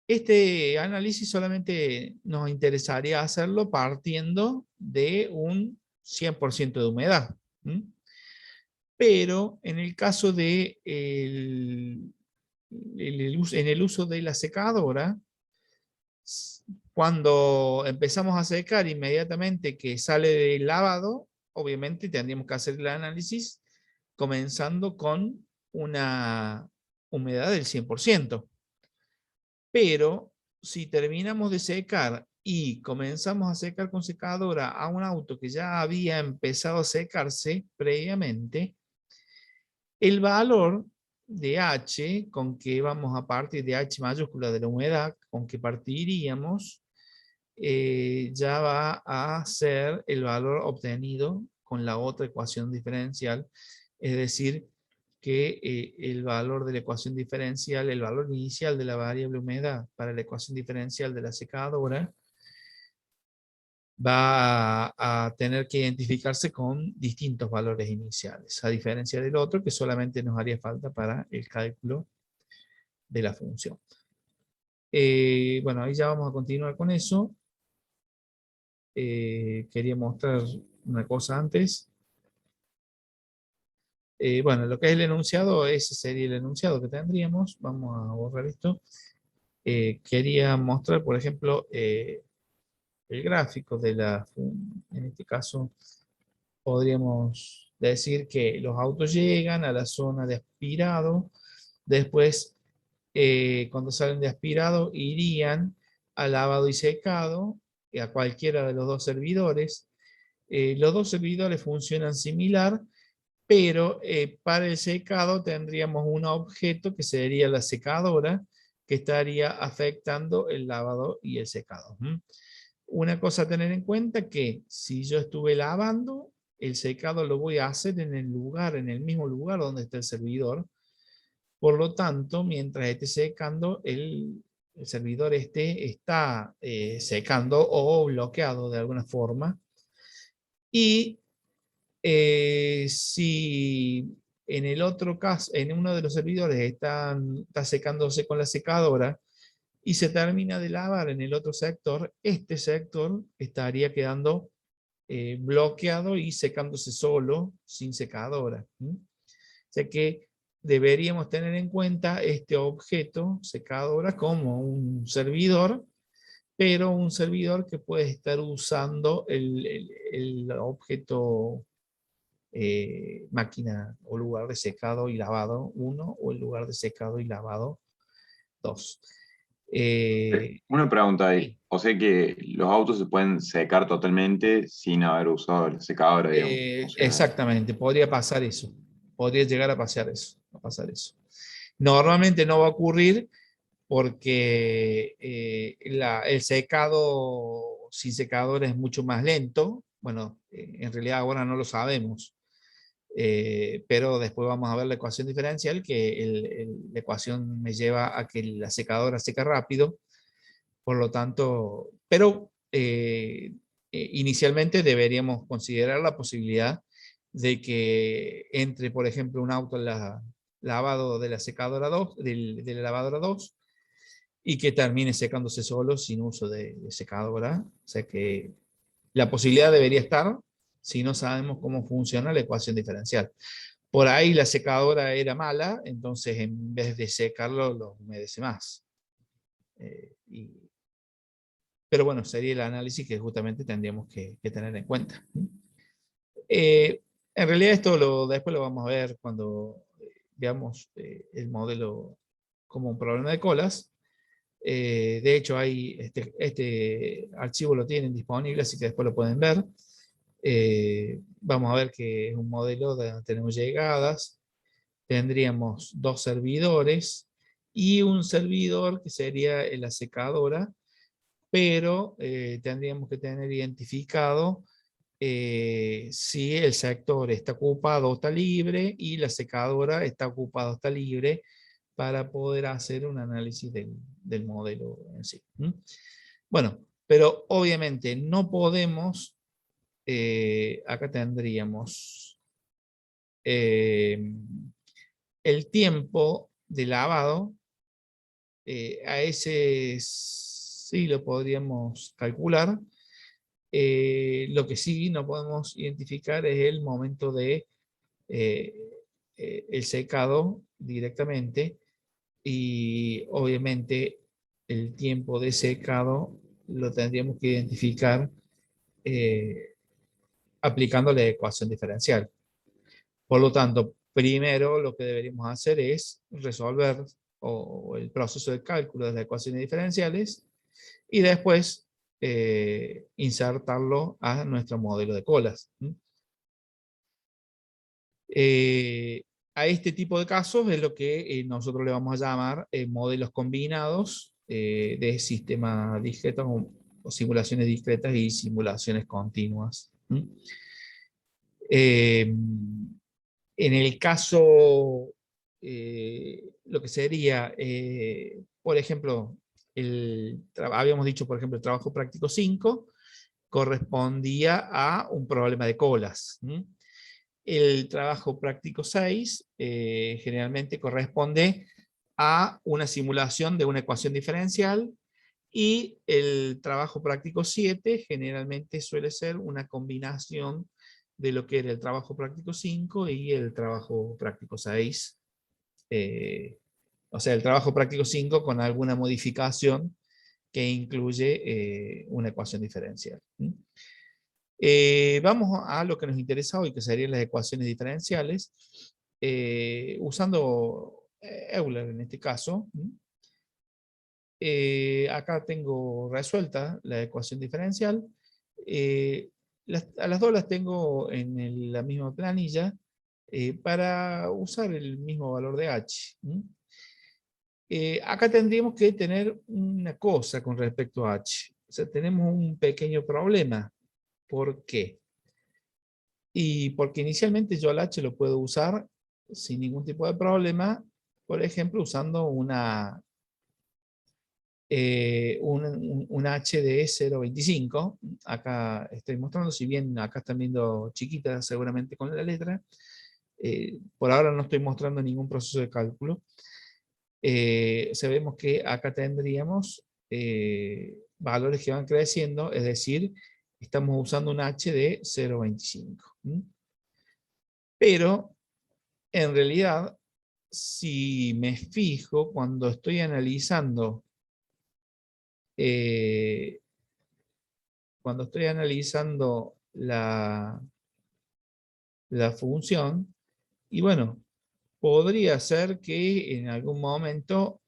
este análisis solamente nos interesaría hacerlo partiendo de un 100% de humedad. Pero en el caso de en el uso de la secadora, cuando empezamos a secar inmediatamente que sale del lavado, obviamente tendríamos que hacer el análisis comenzando con una humedad del 100%. Pero si terminamos de secar y comenzamos a secar con secadora a un auto que ya había empezado a secarse previamente, el valor de H con que vamos a partir de H mayúscula de la humedad con que partiríamos ya va a ser el valor obtenido con la otra ecuación diferencial, es decir, que el valor de la ecuación diferencial, el valor inicial de la variable humedad para la ecuación diferencial de la secadora, va a tener que identificarse con distintos valores iniciales, a diferencia del otro que solamente nos haría falta para el cálculo de la función. Bueno, ahí ya vamos a continuar con eso. Quería mostrar una cosa antes. Bueno, lo que es el enunciado, ese sería el enunciado que tendríamos. Vamos a borrar esto. Quería mostrar, por ejemplo, el gráfico de en este caso, podríamos decir que los autos llegan a la zona de aspirado, después, cuando salen de aspirado, irían a lavado y secado, a cualquiera de los dos servidores. Los dos servidores funcionan similar, pero para el secado tendríamos un objeto que sería la secadora, que estaría afectando el lavado y el secado. Una cosa a tener en cuenta que si yo estuve lavando, el secado lo voy a hacer en el mismo lugar donde está el servidor. Por lo tanto, mientras esté secando, el servidor está secando o bloqueado de alguna forma. Y si en el otro caso, en uno de los servidores está secándose con la secadora y se termina de lavar en el otro sector, este sector estaría quedando bloqueado y secándose solo, sin secadora. O sea que deberíamos tener en cuenta este objeto secadora como un servidor, pero un servidor que puede estar usando el objeto máquina o lugar de secado y lavado 1 o el lugar de secado y lavado 2. Una pregunta ahí. Sí. O sea que los autos se pueden secar totalmente sin haber usado la secadora, digamos. O sea, Exactamente, podría pasar eso. Podría llegar a pasar eso. Normalmente no va a ocurrir porque el secado sin secadora es mucho más lento. Bueno, en realidad ahora no lo sabemos. Pero después vamos a ver la ecuación diferencial, que la ecuación me lleva a que la secadora seca rápido, por lo tanto, pero inicialmente deberíamos considerar la posibilidad de que entre, por ejemplo, un auto en la lavado de la secadora 2, de la lavadora 2, y que termine secándose solo sin uso de secadora. O sea que la posibilidad debería estar si no sabemos cómo funciona la ecuación diferencial. Por ahí la secadora era mala, entonces en vez de secarlo, lo humedece más. Pero bueno, sería el análisis que justamente tendríamos que tener en cuenta. En realidad esto después lo vamos a ver cuando veamos el modelo como un problema de colas. De hecho, este archivo lo tienen disponible, así que después lo pueden ver. Vamos a ver que es un modelo donde tenemos llegadas, tendríamos dos servidores y un servidor que sería la secadora, pero tendríamos que tener identificado si el sector está ocupado o está libre y la secadora está ocupada o está libre para poder hacer un análisis del modelo en sí. Bueno, pero obviamente no podemos, acá tendríamos el tiempo de lavado, a ese sí lo podríamos calcular. Lo que sí no podemos identificar es el momento de el secado directamente, y obviamente el tiempo de secado lo tendríamos que identificar aplicando la ecuación diferencial. Por lo tanto, primero lo que deberíamos hacer es resolver el proceso de cálculo de las ecuaciones diferenciales y después insertarlo a nuestro modelo de colas. A este tipo de casos es lo que nosotros le vamos a llamar modelos combinados de sistemas discretos o simulaciones discretas y simulaciones continuas. En el caso, lo que sería, por ejemplo, habíamos dicho, por ejemplo, el trabajo práctico 5 correspondía a un problema de colas. El trabajo práctico 6 generalmente corresponde a una simulación de una ecuación diferencial, y el trabajo práctico 7 generalmente suele ser una combinación de lo que era el trabajo práctico 5 y el trabajo práctico 6. O sea, el trabajo práctico 5 con alguna modificación que incluye una ecuación diferencial. Vamos a lo que nos interesa hoy, que serían las ecuaciones diferenciales, usando Euler en este caso. Acá tengo resuelta la ecuación diferencial. A las dos las tengo en la misma planilla para usar el mismo valor de h. Acá tendríamos que tener una cosa con respecto a H. O sea, tenemos un pequeño problema. ¿Por qué? Y porque inicialmente yo el H lo puedo usar sin ningún tipo de problema, por ejemplo, usando un H de 0.25. Acá estoy mostrando, si bien acá están viendo chiquita seguramente con la letra, por ahora no estoy mostrando ningún proceso de cálculo. Sabemos que acá tendríamos valores que van creciendo, es decir, estamos usando un H de 0.25. Pero, en realidad, si me fijo, cuando estoy analizando la función, y bueno, podría ser que en algún momento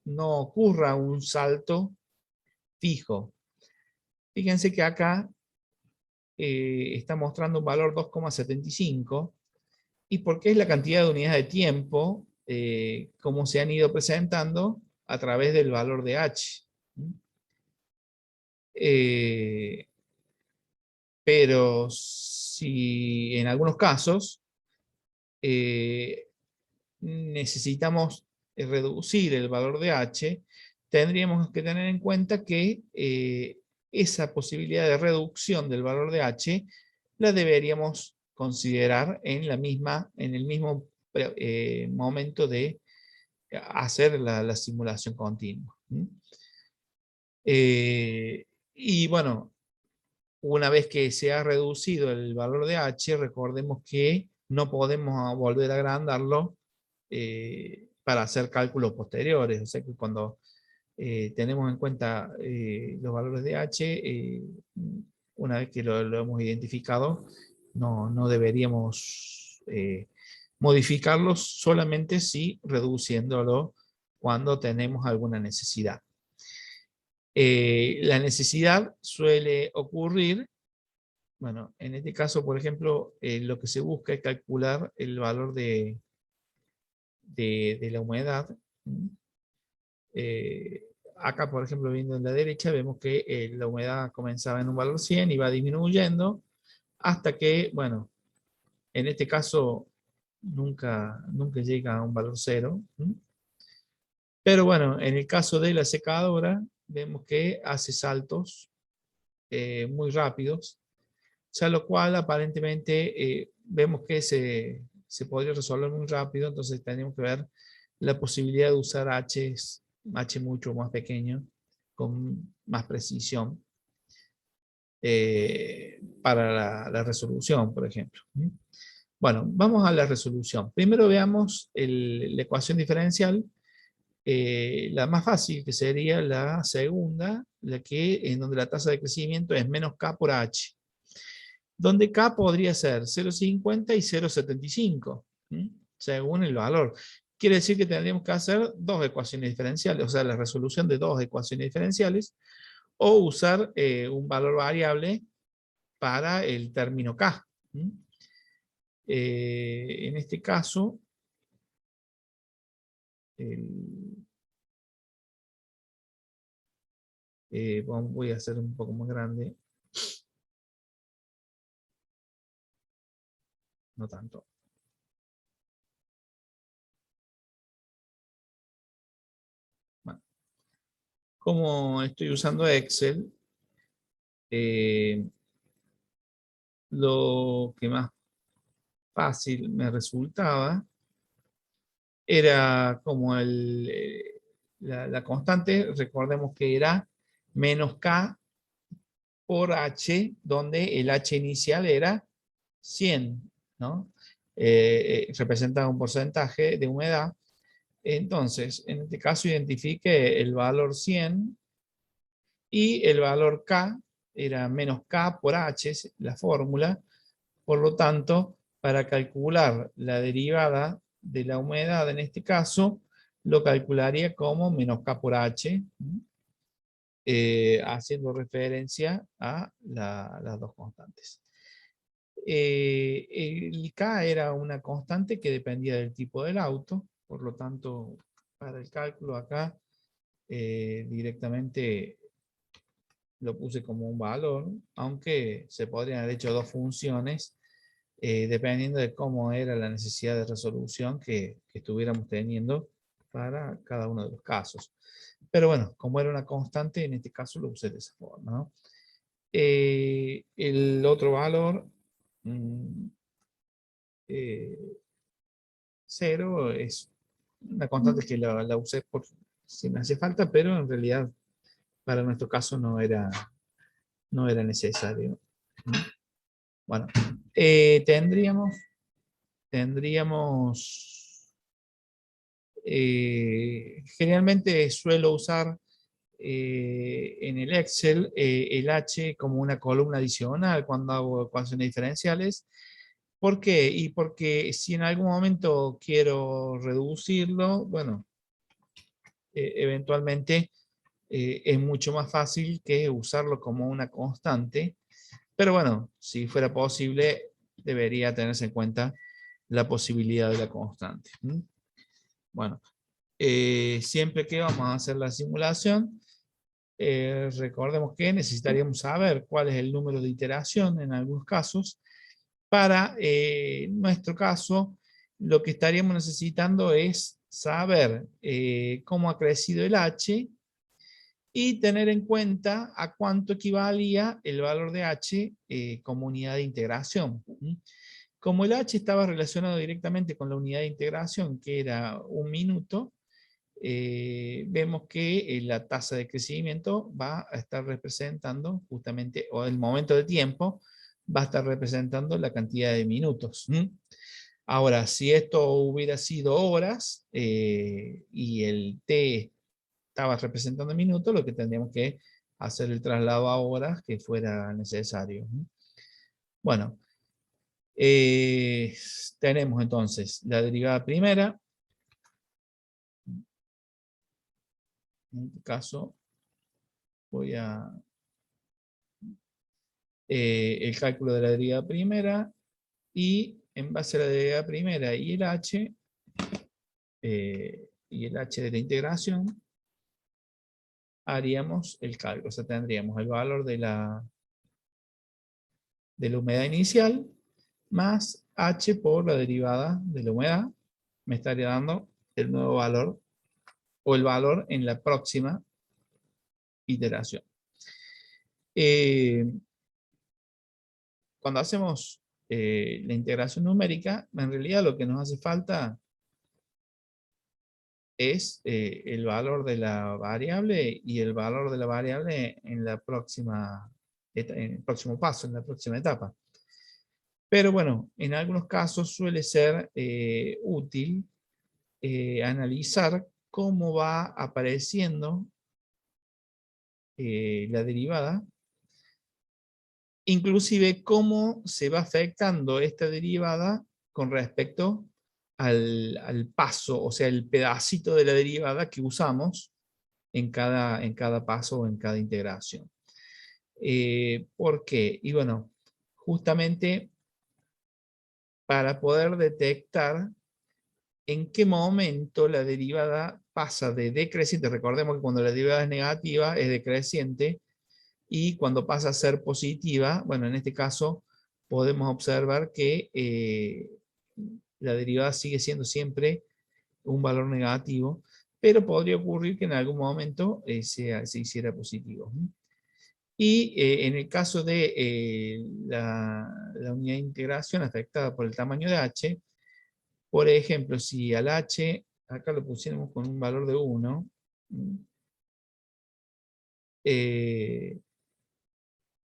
no ocurra un salto fijo. Fíjense que acá está mostrando un valor 2,75, y porque es la cantidad de unidades de tiempo como se han ido presentando a través del valor de H. Pero si en algunos casos necesitamos reducir el valor de H, tendríamos que tener en cuenta que esa posibilidad de reducción del valor de H la deberíamos considerar en el mismo momento de hacer la simulación continua. Y bueno, una vez que se ha reducido el valor de H, recordemos que no podemos volver a agrandarlo para hacer cálculos posteriores. O sea que cuando tenemos en cuenta los valores de H, una vez que lo hemos identificado, no deberíamos modificarlos, solamente si reduciéndolo cuando tenemos alguna necesidad. La necesidad suele ocurrir, bueno, en este caso, por ejemplo, lo que se busca es calcular el valor de la humedad. Acá, por ejemplo, viendo en la derecha, vemos que la humedad comenzaba en un valor 100 y va disminuyendo hasta que, bueno, en este caso nunca llega a un valor 0. Pero bueno, en el caso de la secadora, vemos que hace saltos muy rápidos, ya lo cual aparentemente vemos que se podría resolver muy rápido. Entonces tenemos que ver la posibilidad de usar H mucho más pequeño, con más precisión, para la resolución, por ejemplo. Bueno, vamos a la resolución. Primero veamos la ecuación diferencial, la más fácil, que sería la segunda, en donde la tasa de crecimiento es menos K por H, donde K podría ser 0,50 y 0,75, según el valor. Quiere decir que tendríamos que hacer dos ecuaciones diferenciales, o sea, la resolución de dos ecuaciones diferenciales, o usar un valor variable para el término K. En este caso, voy a hacer un poco más grande. No tanto. Bueno, como estoy usando Excel, lo que más fácil me resultaba era como la constante. Recordemos que era menos K por H, donde el H inicial era 100, ¿no? Representa un porcentaje de humedad. Entonces, en este caso identifique el valor 100 y el valor K era menos K por H, la fórmula. Por lo tanto, para calcular la derivada de la humedad, en este caso, lo calcularía como menos K por H, haciendo referencia a las dos constantes. El K era una constante que dependía del tipo del auto, por lo tanto, para el cálculo acá directamente lo puse como un valor, aunque se podrían haber hecho dos funciones dependiendo de cómo era la necesidad de resolución que estuviéramos teniendo para cada uno de los casos. Pero bueno, como era una constante, en este caso lo usé de esa forma, ¿no? El otro valor, 0, es una constante que la usé por si me hace falta, pero en realidad para nuestro caso no era necesario. Bueno, tendríamos generalmente suelo usar en el Excel el H como una columna adicional cuando hago ecuaciones diferenciales. ¿Por qué? Y porque si en algún momento quiero reducirlo, bueno, eventualmente es mucho más fácil que usarlo como una constante. Pero bueno, si fuera posible, debería tenerse en cuenta la posibilidad de la constante. Bueno, siempre que vamos a hacer la simulación, recordemos que necesitaríamos saber cuál es el número de iteración en algunos casos. Para nuestro caso, lo que estaríamos necesitando es saber cómo ha crecido el H y tener en cuenta a cuánto equivalía el valor de H como unidad de integración. Como el H estaba relacionado directamente con la unidad de integración, que era 1 minuto, vemos que la tasa de crecimiento va a estar representando justamente, o el momento de tiempo, va a estar representando la cantidad de minutos. Ahora, si esto hubiera sido horas y el T estaba representando minutos, lo que tendríamos que hacer el traslado a horas que fuera necesario. Bueno, tenemos entonces la derivada primera. En este caso, voy a el cálculo de la derivada primera y en base a la derivada primera y el h de la integración haríamos el cálculo. O sea, tendríamos el valor de la humedad inicial más h por la derivada de la humedad. Me estaría dando el nuevo valor o el valor en la próxima iteración. Cuando hacemos la integración numérica, en realidad lo que nos hace falta es el valor de la variable y el valor de la variable en la próxima, en el próximo paso, en la próxima etapa. Pero bueno, en algunos casos suele ser útil analizar cómo va apareciendo la derivada, inclusive cómo se va afectando esta derivada con respecto al paso, o sea, el pedacito de la derivada que usamos en cada paso o en cada integración. ¿Por qué? Y bueno, justamente para poder detectar en qué momento la derivada pasa de decreciente. Recordemos que cuando la derivada es negativa es decreciente, y cuando pasa a ser positiva, bueno, en este caso podemos observar que la derivada sigue siendo siempre un valor negativo, pero podría ocurrir que en algún momento se hiciera positivo. Y en el caso de la unidad de integración afectada por el tamaño de h, por ejemplo, si al h, acá lo pusiéramos con un valor de 1,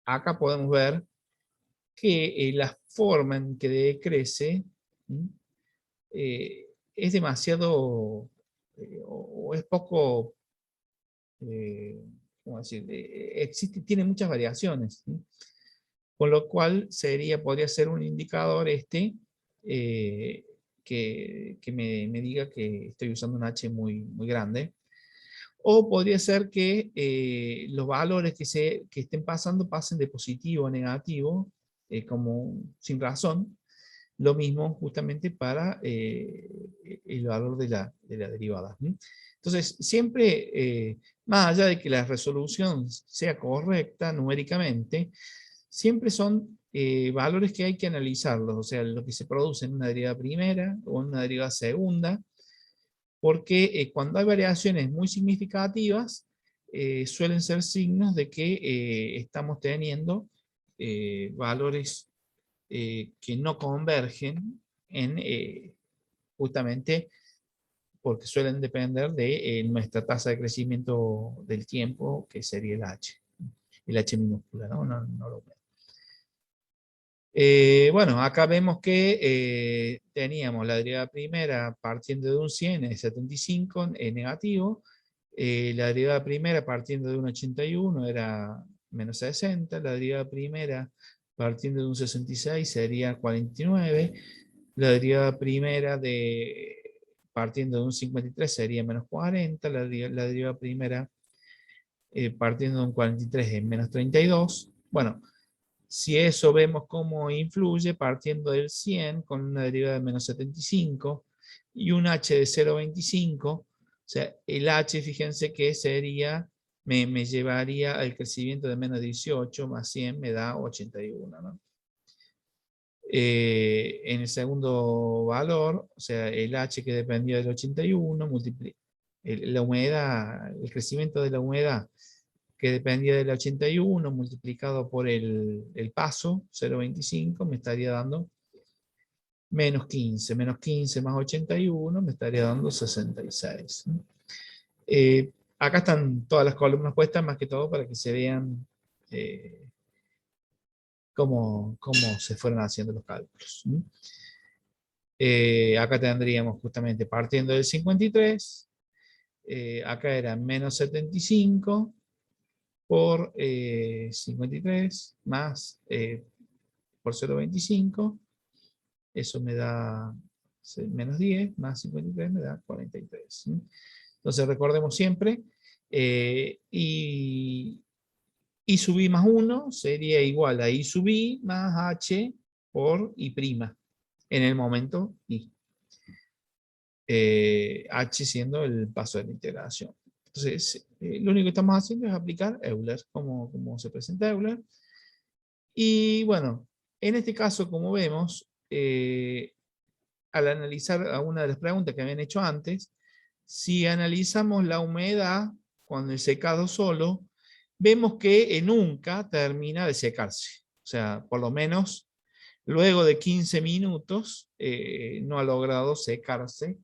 acá podemos ver que la forma en que decrece es demasiado, o es poco, ¿cómo decir? Tiene muchas variaciones, con lo cual podría ser un indicador que me diga que estoy usando un H muy, muy grande. O podría ser que los valores que estén pasando pasen de positivo a negativo, como sin razón, Lo mismo justamente para el valor de la derivada. Entonces, siempre, más allá de que la resolución sea correcta numéricamente, siempre son valores que hay que analizarlos, o sea, lo que se produce en una derivada primera o en una derivada segunda, porque cuando hay variaciones muy significativas, suelen ser signos de que estamos teniendo valores que no convergen en, justamente porque suelen depender de nuestra tasa de crecimiento del tiempo, que sería el H minúscula, ¿no? No lo veo. Bueno, acá vemos que teníamos la derivada primera partiendo de un 100 es 75, es negativo. La derivada primera partiendo de un 81 era menos 60. La derivada primera partiendo de un 66 sería 49. La derivada primera partiendo de un 53 sería menos 40. La derivada primera partiendo de un 43 es menos 32. Bueno, si eso vemos cómo influye partiendo del 100 con una derivada de menos 75 y un h de 0,25, o sea, el h, fíjense que sería, me llevaría al crecimiento de menos 18 más 100 me da 81, ¿no? En el segundo valor, o sea, el h que dependía del 81, la humedad, el crecimiento de la humedad que dependía del 81 multiplicado por el paso, 0,25, me estaría dando menos 15. Menos 15 más 81 me estaría dando 66. Acá están todas las columnas puestas, más que todo para que se vean cómo se fueron haciendo los cálculos. Acá tendríamos justamente partiendo del 53, acá era menos 75, por 53 más por 0,25, eso me da menos 10, más 53 me da 43. Entonces recordemos siempre, y sub i más 1 sería igual a i sub i más h por i' en el momento i. H siendo el paso de la integración. Entonces, lo único que estamos haciendo es aplicar Euler, como se presenta Euler. Y bueno, en este caso, como vemos, al analizar alguna de las preguntas que habían hecho antes, si analizamos la humedad con el secado solo, vemos que nunca termina de secarse. O sea, por lo menos luego de 15 minutos no ha logrado secarse.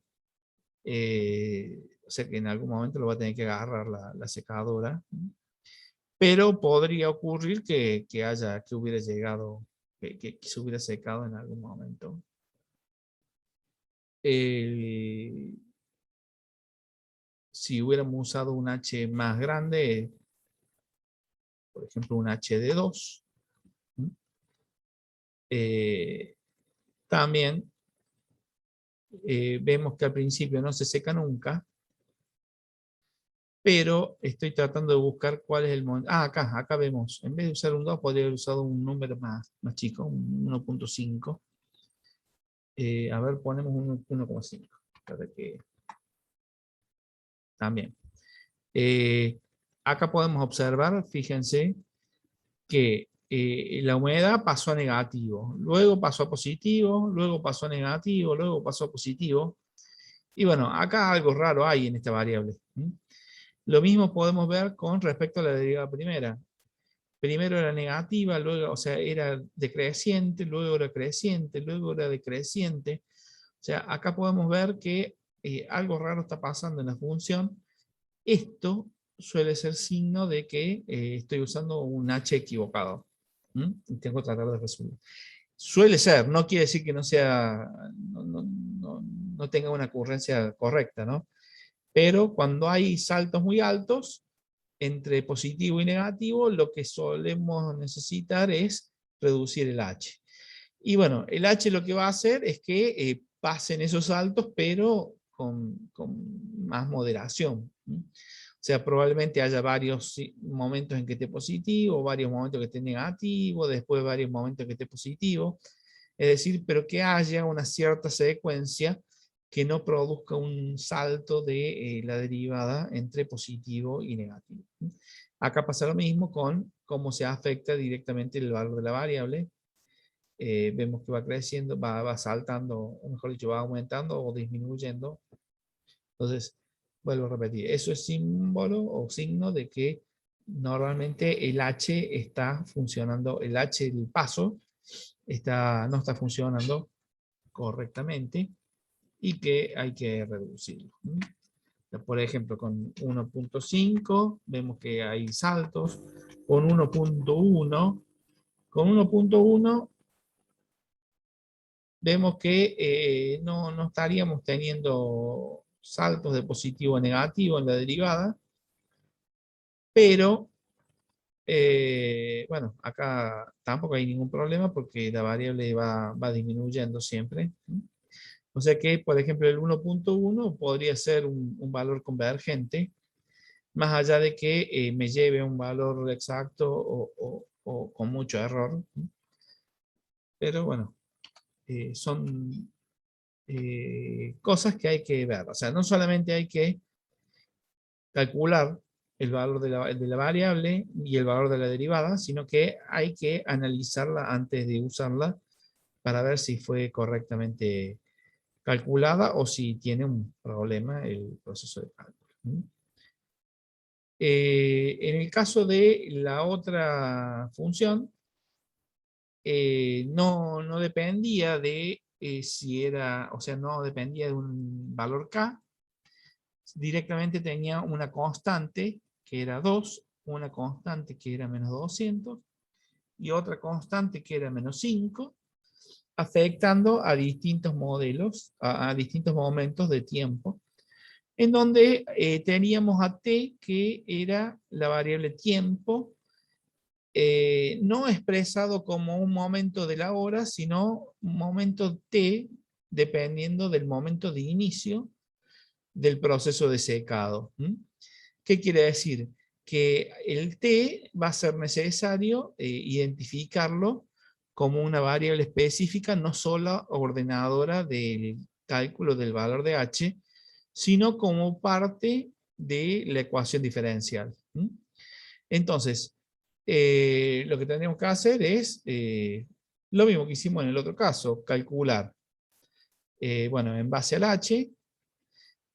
O sea que en algún momento lo va a tener que agarrar la secadora. Pero podría ocurrir que hubiera llegado, que se hubiera secado en algún momento. Si hubiéramos usado un H más grande, por ejemplo un H de 2, también vemos que al principio no se seca nunca, pero estoy tratando de buscar cuál es el momento. Acá vemos, en vez de usar un 2, podría haber usado un número más chico, un 1.5. A ver, ponemos un 1,5. Para que también. Acá podemos observar, fíjense, que la humedad pasó a negativo, luego pasó a positivo, luego pasó a negativo, luego pasó a positivo. Y bueno, acá algo raro hay en esta variable. Lo mismo podemos ver con respecto a la derivada primera. Primero era negativa, luego, o sea, era decreciente, luego era creciente, luego era decreciente. O sea, acá podemos ver que algo raro está pasando en la función. Esto suele ser signo de que estoy usando un H equivocado. Y tengo que tratar de resolver. Suele ser, no quiere decir que no sea, no tenga una ocurrencia correcta, ¿no? Pero cuando hay saltos muy altos, entre positivo y negativo, lo que solemos necesitar es reducir el H. Y bueno, el H lo que va a hacer es que pasen esos saltos, pero con más moderación. O sea, probablemente haya varios momentos en que esté positivo, varios momentos que esté negativo, después varios momentos que esté positivo. Es decir, pero que haya una cierta secuencia que no produzca un salto de la derivada entre positivo y negativo. Acá pasa lo mismo con cómo se afecta directamente el valor de la variable. Vemos que va creciendo, va saltando, o mejor dicho, va aumentando o disminuyendo. Entonces, vuelvo a repetir, eso es símbolo o signo de que normalmente el H está funcionando, el H del paso no está funcionando correctamente y que hay que reducirlo. Por ejemplo, con 1.5 vemos que hay saltos, con 1.1 vemos que no estaríamos teniendo saltos de positivo a negativo en la derivada, pero bueno, acá tampoco hay ningún problema porque la variable va disminuyendo siempre. O sea que, por ejemplo, el 1.1 podría ser un valor convergente, más allá de que me lleve a un valor exacto o con mucho error. Pero bueno, son cosas que hay que ver. O sea, no solamente hay que calcular el valor de la variable y el valor de la derivada, sino que hay que analizarla antes de usarla para ver si fue correctamente calculada o si tiene un problema el proceso de cálculo. En el caso de la otra función, no dependía de si era, o sea, no dependía de un valor k, directamente tenía una constante que era 2, una constante que era menos 200 y otra constante que era menos 5, afectando a distintos modelos, a distintos momentos de tiempo, en donde teníamos a t, que era la variable tiempo, no expresado como un momento de la hora, sino un momento t, dependiendo del momento de inicio del proceso de secado. ¿Qué quiere decir? Que el t va a ser necesario identificarlo como una variable específica, no solo ordenadora del cálculo del valor de h, sino como parte de la ecuación diferencial. Entonces, lo que tendríamos que hacer es lo mismo que hicimos en el otro caso, calcular, bueno, en base al h,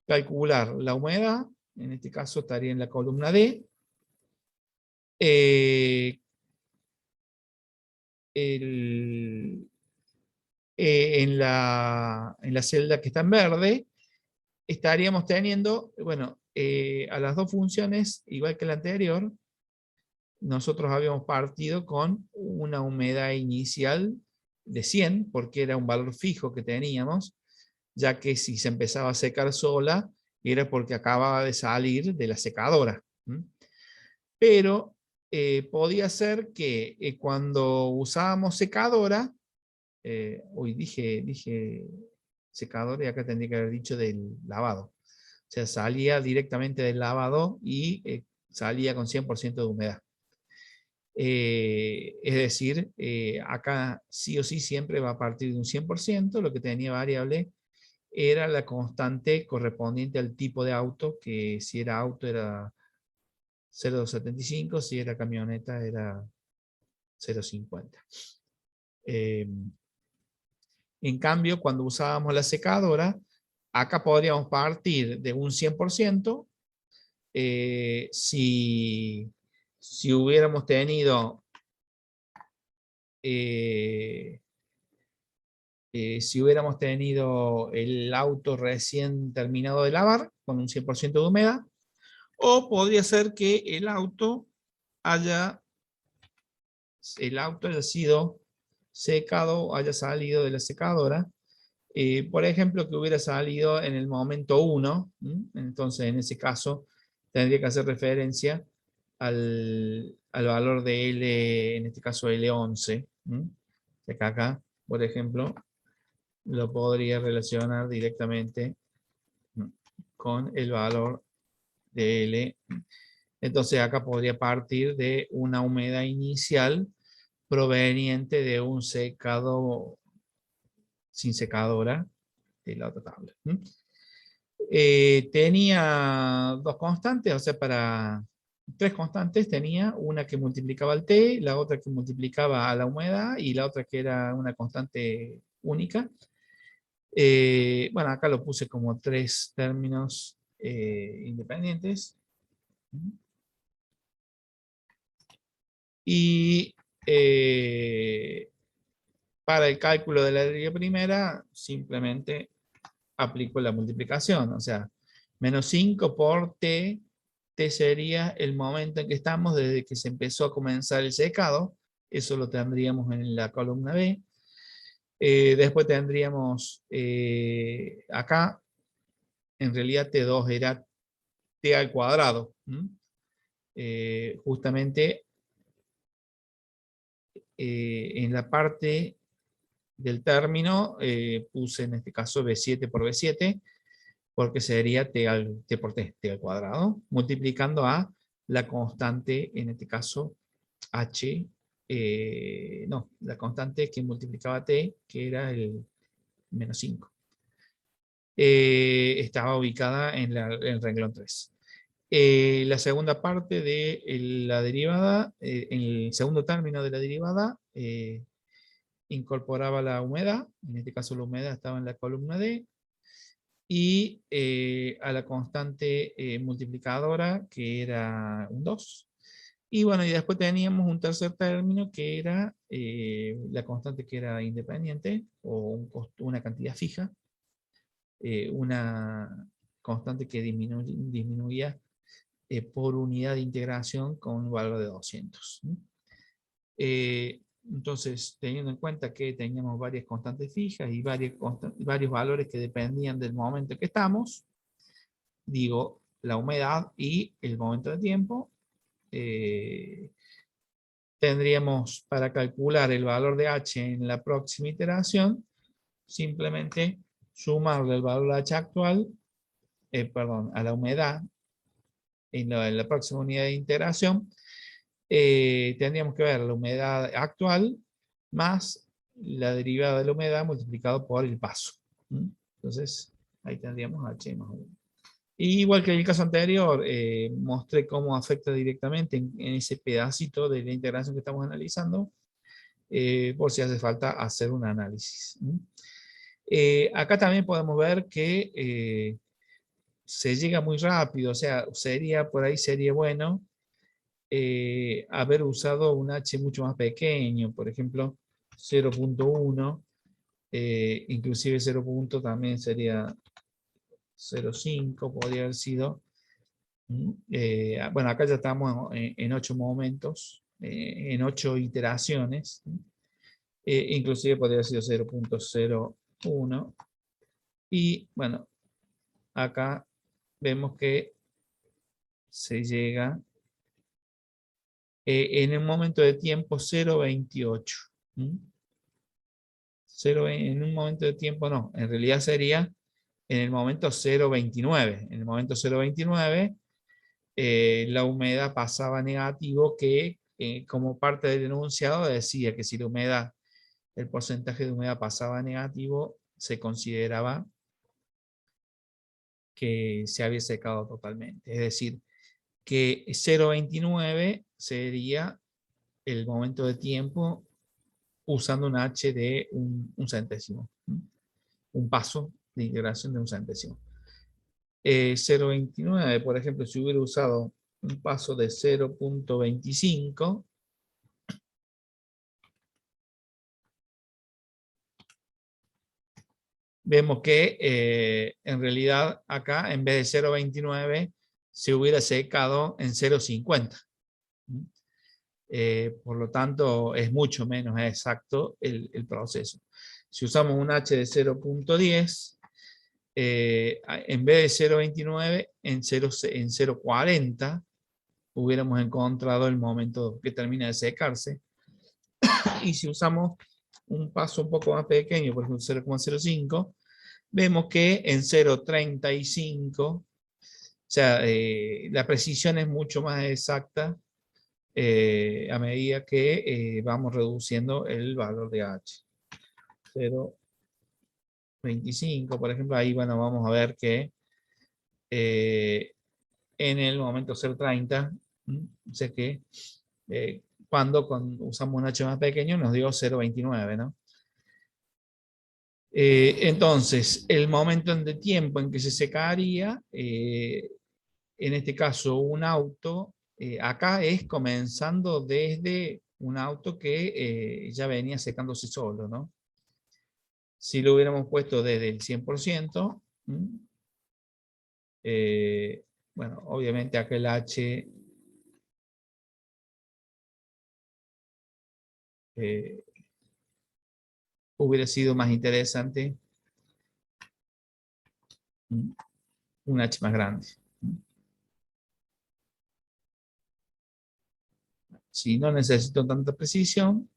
calcular la humedad, en este caso estaría en la columna D, en la celda que está en verde, estaríamos teniendo, bueno, a las dos funciones, igual que la anterior, nosotros habíamos partido con una humedad inicial de 100, porque era un valor fijo que teníamos, ya que si se empezaba a secar sola, era porque acababa de salir de la secadora. Pero podía ser que cuando usábamos secadora, hoy dije secadora y acá tendría que haber dicho del lavado. O sea, salía directamente del lavado y salía con 100% de humedad. Es decir, acá sí o sí siempre va a partir de un 100%, lo que tenía variable era la constante correspondiente al tipo de auto, que si era auto era 0,75, si era camioneta era 0,50. En cambio, cuando usábamos la secadora, acá podríamos partir de un 100%, si hubiéramos tenido el auto recién terminado de lavar, con un 100% de humedad, o podría ser que el auto haya sido secado, haya salido de la secadora, por ejemplo, que hubiera salido en el momento 1, entonces en ese caso tendría que hacer referencia al valor de L, en este caso L11, que acá, por ejemplo, lo podría relacionar directamente con el valor de L. Entonces acá podría partir de una humedad inicial proveniente de un secado sin secadora de la otra tabla. Tenía dos constantes, o sea, para tres constantes tenía una que multiplicaba el T, la otra que multiplicaba a la humedad y la otra que era una constante única. Bueno, acá lo puse como tres términos independientes. Y para el cálculo de la deriva primera, simplemente aplico la multiplicación, o sea, menos 5 por T, T sería el momento en que estamos desde que se empezó a comenzar el secado, eso lo tendríamos en la columna B. Después tendríamos acá, en realidad T2 era T al cuadrado. Justamente en la parte del término puse en este caso B7 por B7, porque sería T por T, T al cuadrado, multiplicando a la constante, en este caso H, no, la constante que multiplicaba T, que era el menos 5. Estaba ubicada en el renglón 3. La segunda parte de la derivada, en el segundo término de la derivada, incorporaba la humedad, en este caso la humedad estaba en la columna D, y a la constante multiplicadora, que era un 2. Y bueno, y después teníamos un tercer término que era la constante que era independiente, o una cantidad fija, una constante que disminuía por unidad de integración con un valor de 200. Entonces, teniendo en cuenta que teníamos varias constantes fijas y varios valores que dependían del momento en que estamos, digo, la humedad y el momento de tiempo, tendríamos para calcular el valor de H en la próxima iteración, simplemente sumarle el valor de H actual, a la humedad en la próxima unidad de integración. Tendríamos que ver la humedad actual más la derivada de la humedad multiplicado por el paso. Entonces, ahí tendríamos H más 1. Y igual que en el caso anterior, mostré cómo afecta directamente en ese pedacito de la integración que estamos analizando, por si hace falta hacer un análisis. Acá también podemos ver que se llega muy rápido, o sea, por ahí sería bueno haber usado un H mucho más pequeño, por ejemplo 0.1, inclusive 0. También sería 0.5, podría haber sido. Bueno, acá ya estamos en 8 momentos, en 8 iteraciones, inclusive podría haber sido 0.01, y bueno, acá vemos que se llega en un momento de tiempo 0.28. En un momento de tiempo no, en realidad sería en el momento 0.29. En el momento 0.29 la humedad pasaba a negativo, que como parte del enunciado decía que si la humedad, el porcentaje de humedad pasaba a negativo, se consideraba que se había secado totalmente. Es decir, que 0.29 sería el momento de tiempo usando un H de un centésimo. Un paso de integración de un centésimo. 0.29, por ejemplo, si hubiera usado un paso de 0.25, vemos que en realidad acá en vez de 0.29 se hubiera secado en 0.50. Por lo tanto es mucho menos exacto el proceso. Si usamos un H de 0.10, en vez de 0.29 en 0.40 hubiéramos encontrado el momento que termina de secarse. Y si usamos un paso un poco más pequeño, por ejemplo 0.05, vemos que en 0.35, o sea, la precisión es mucho más exacta a medida que vamos reduciendo el valor de H. 0.35. 25, por ejemplo, ahí bueno, vamos a ver que en el momento 0,30, o sea que cuando usamos un H más pequeño nos dio 0,29, ¿no? Entonces, el momento de tiempo en que se secaría, en este caso un auto, acá es comenzando desde un auto que ya venía secándose solo, ¿no? Si lo hubiéramos puesto desde el 100%, bueno, obviamente acá el H hubiera sido más interesante un H más grande. Si no necesito tanta precisión,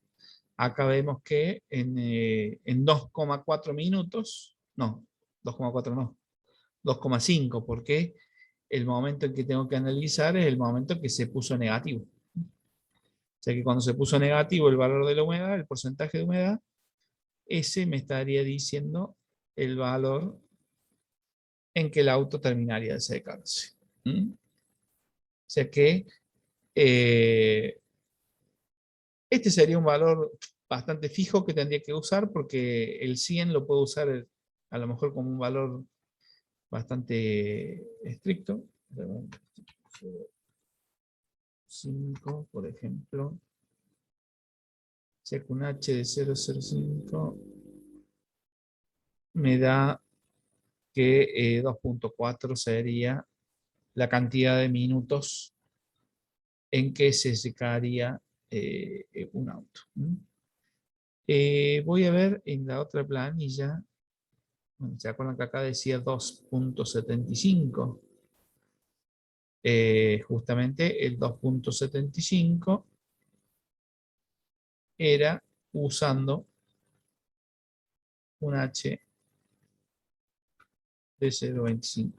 acá vemos que en 2,4 minutos, no, 2,4 no, 2,5, porque el momento en que tengo que analizar es el momento en que se puso negativo. O sea que cuando se puso negativo el valor de la humedad, el porcentaje de humedad, ese me estaría diciendo el valor en que el auto terminaría de secarse. O sea que este sería un valor bastante fijo que tendría que usar, porque el 100 lo puedo usar a lo mejor como un valor bastante estricto. 5, por ejemplo. Checo un H de 0,05 me da que 2,4 sería la cantidad de minutos en que se secaría un auto. Voy a ver en la otra planilla. Bueno, ¿se acuerdan que acá decía 2,75? Justamente el 2,75 era usando un H de 0,25.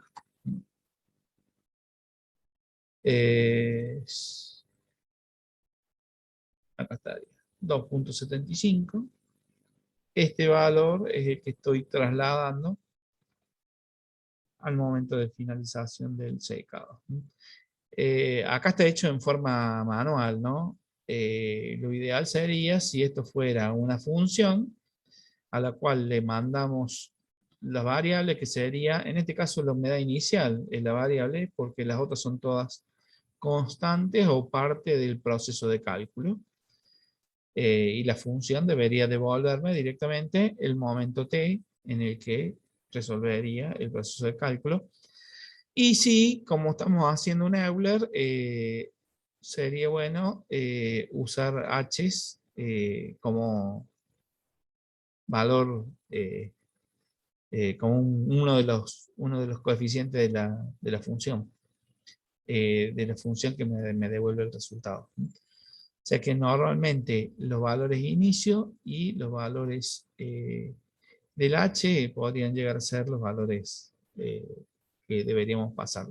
Acá estaría 2,75. Este valor es el que estoy trasladando al momento de finalización del secado. Acá está hecho en forma manual, ¿no? Lo ideal sería si esto fuera una función a la cual le mandamos las variables, que sería, en este caso la humedad inicial es la variable, porque las otras son todas constantes o parte del proceso de cálculo. Y la función debería devolverme directamente el momento t en el que resolvería el proceso de cálculo. Y si, como estamos haciendo un Euler, sería bueno usar h's como valor, como uno de los coeficientes de la función que me devuelve el resultado. O sea que normalmente los valores inicio y los valores del H podrían llegar a ser los valores que deberíamos pasar.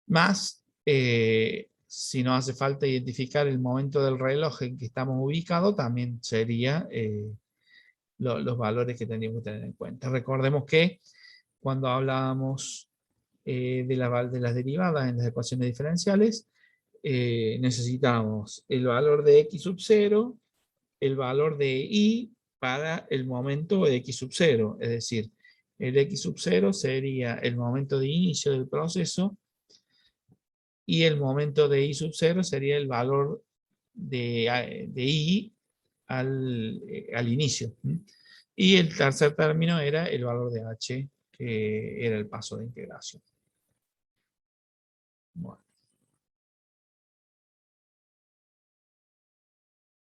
Más, si no hace falta identificar el momento del reloj en que estamos ubicados, también sería los valores que tendríamos que tener en cuenta. Recordemos que cuando hablábamos de las derivadas en las ecuaciones diferenciales, necesitamos el valor de x sub 0, el valor de y para el momento de x sub 0, es decir, el x sub 0 sería el momento de inicio del proceso y el momento de y sub 0 sería el valor de y al inicio. Y el tercer término era el valor de h, que era el paso de integración. Bueno.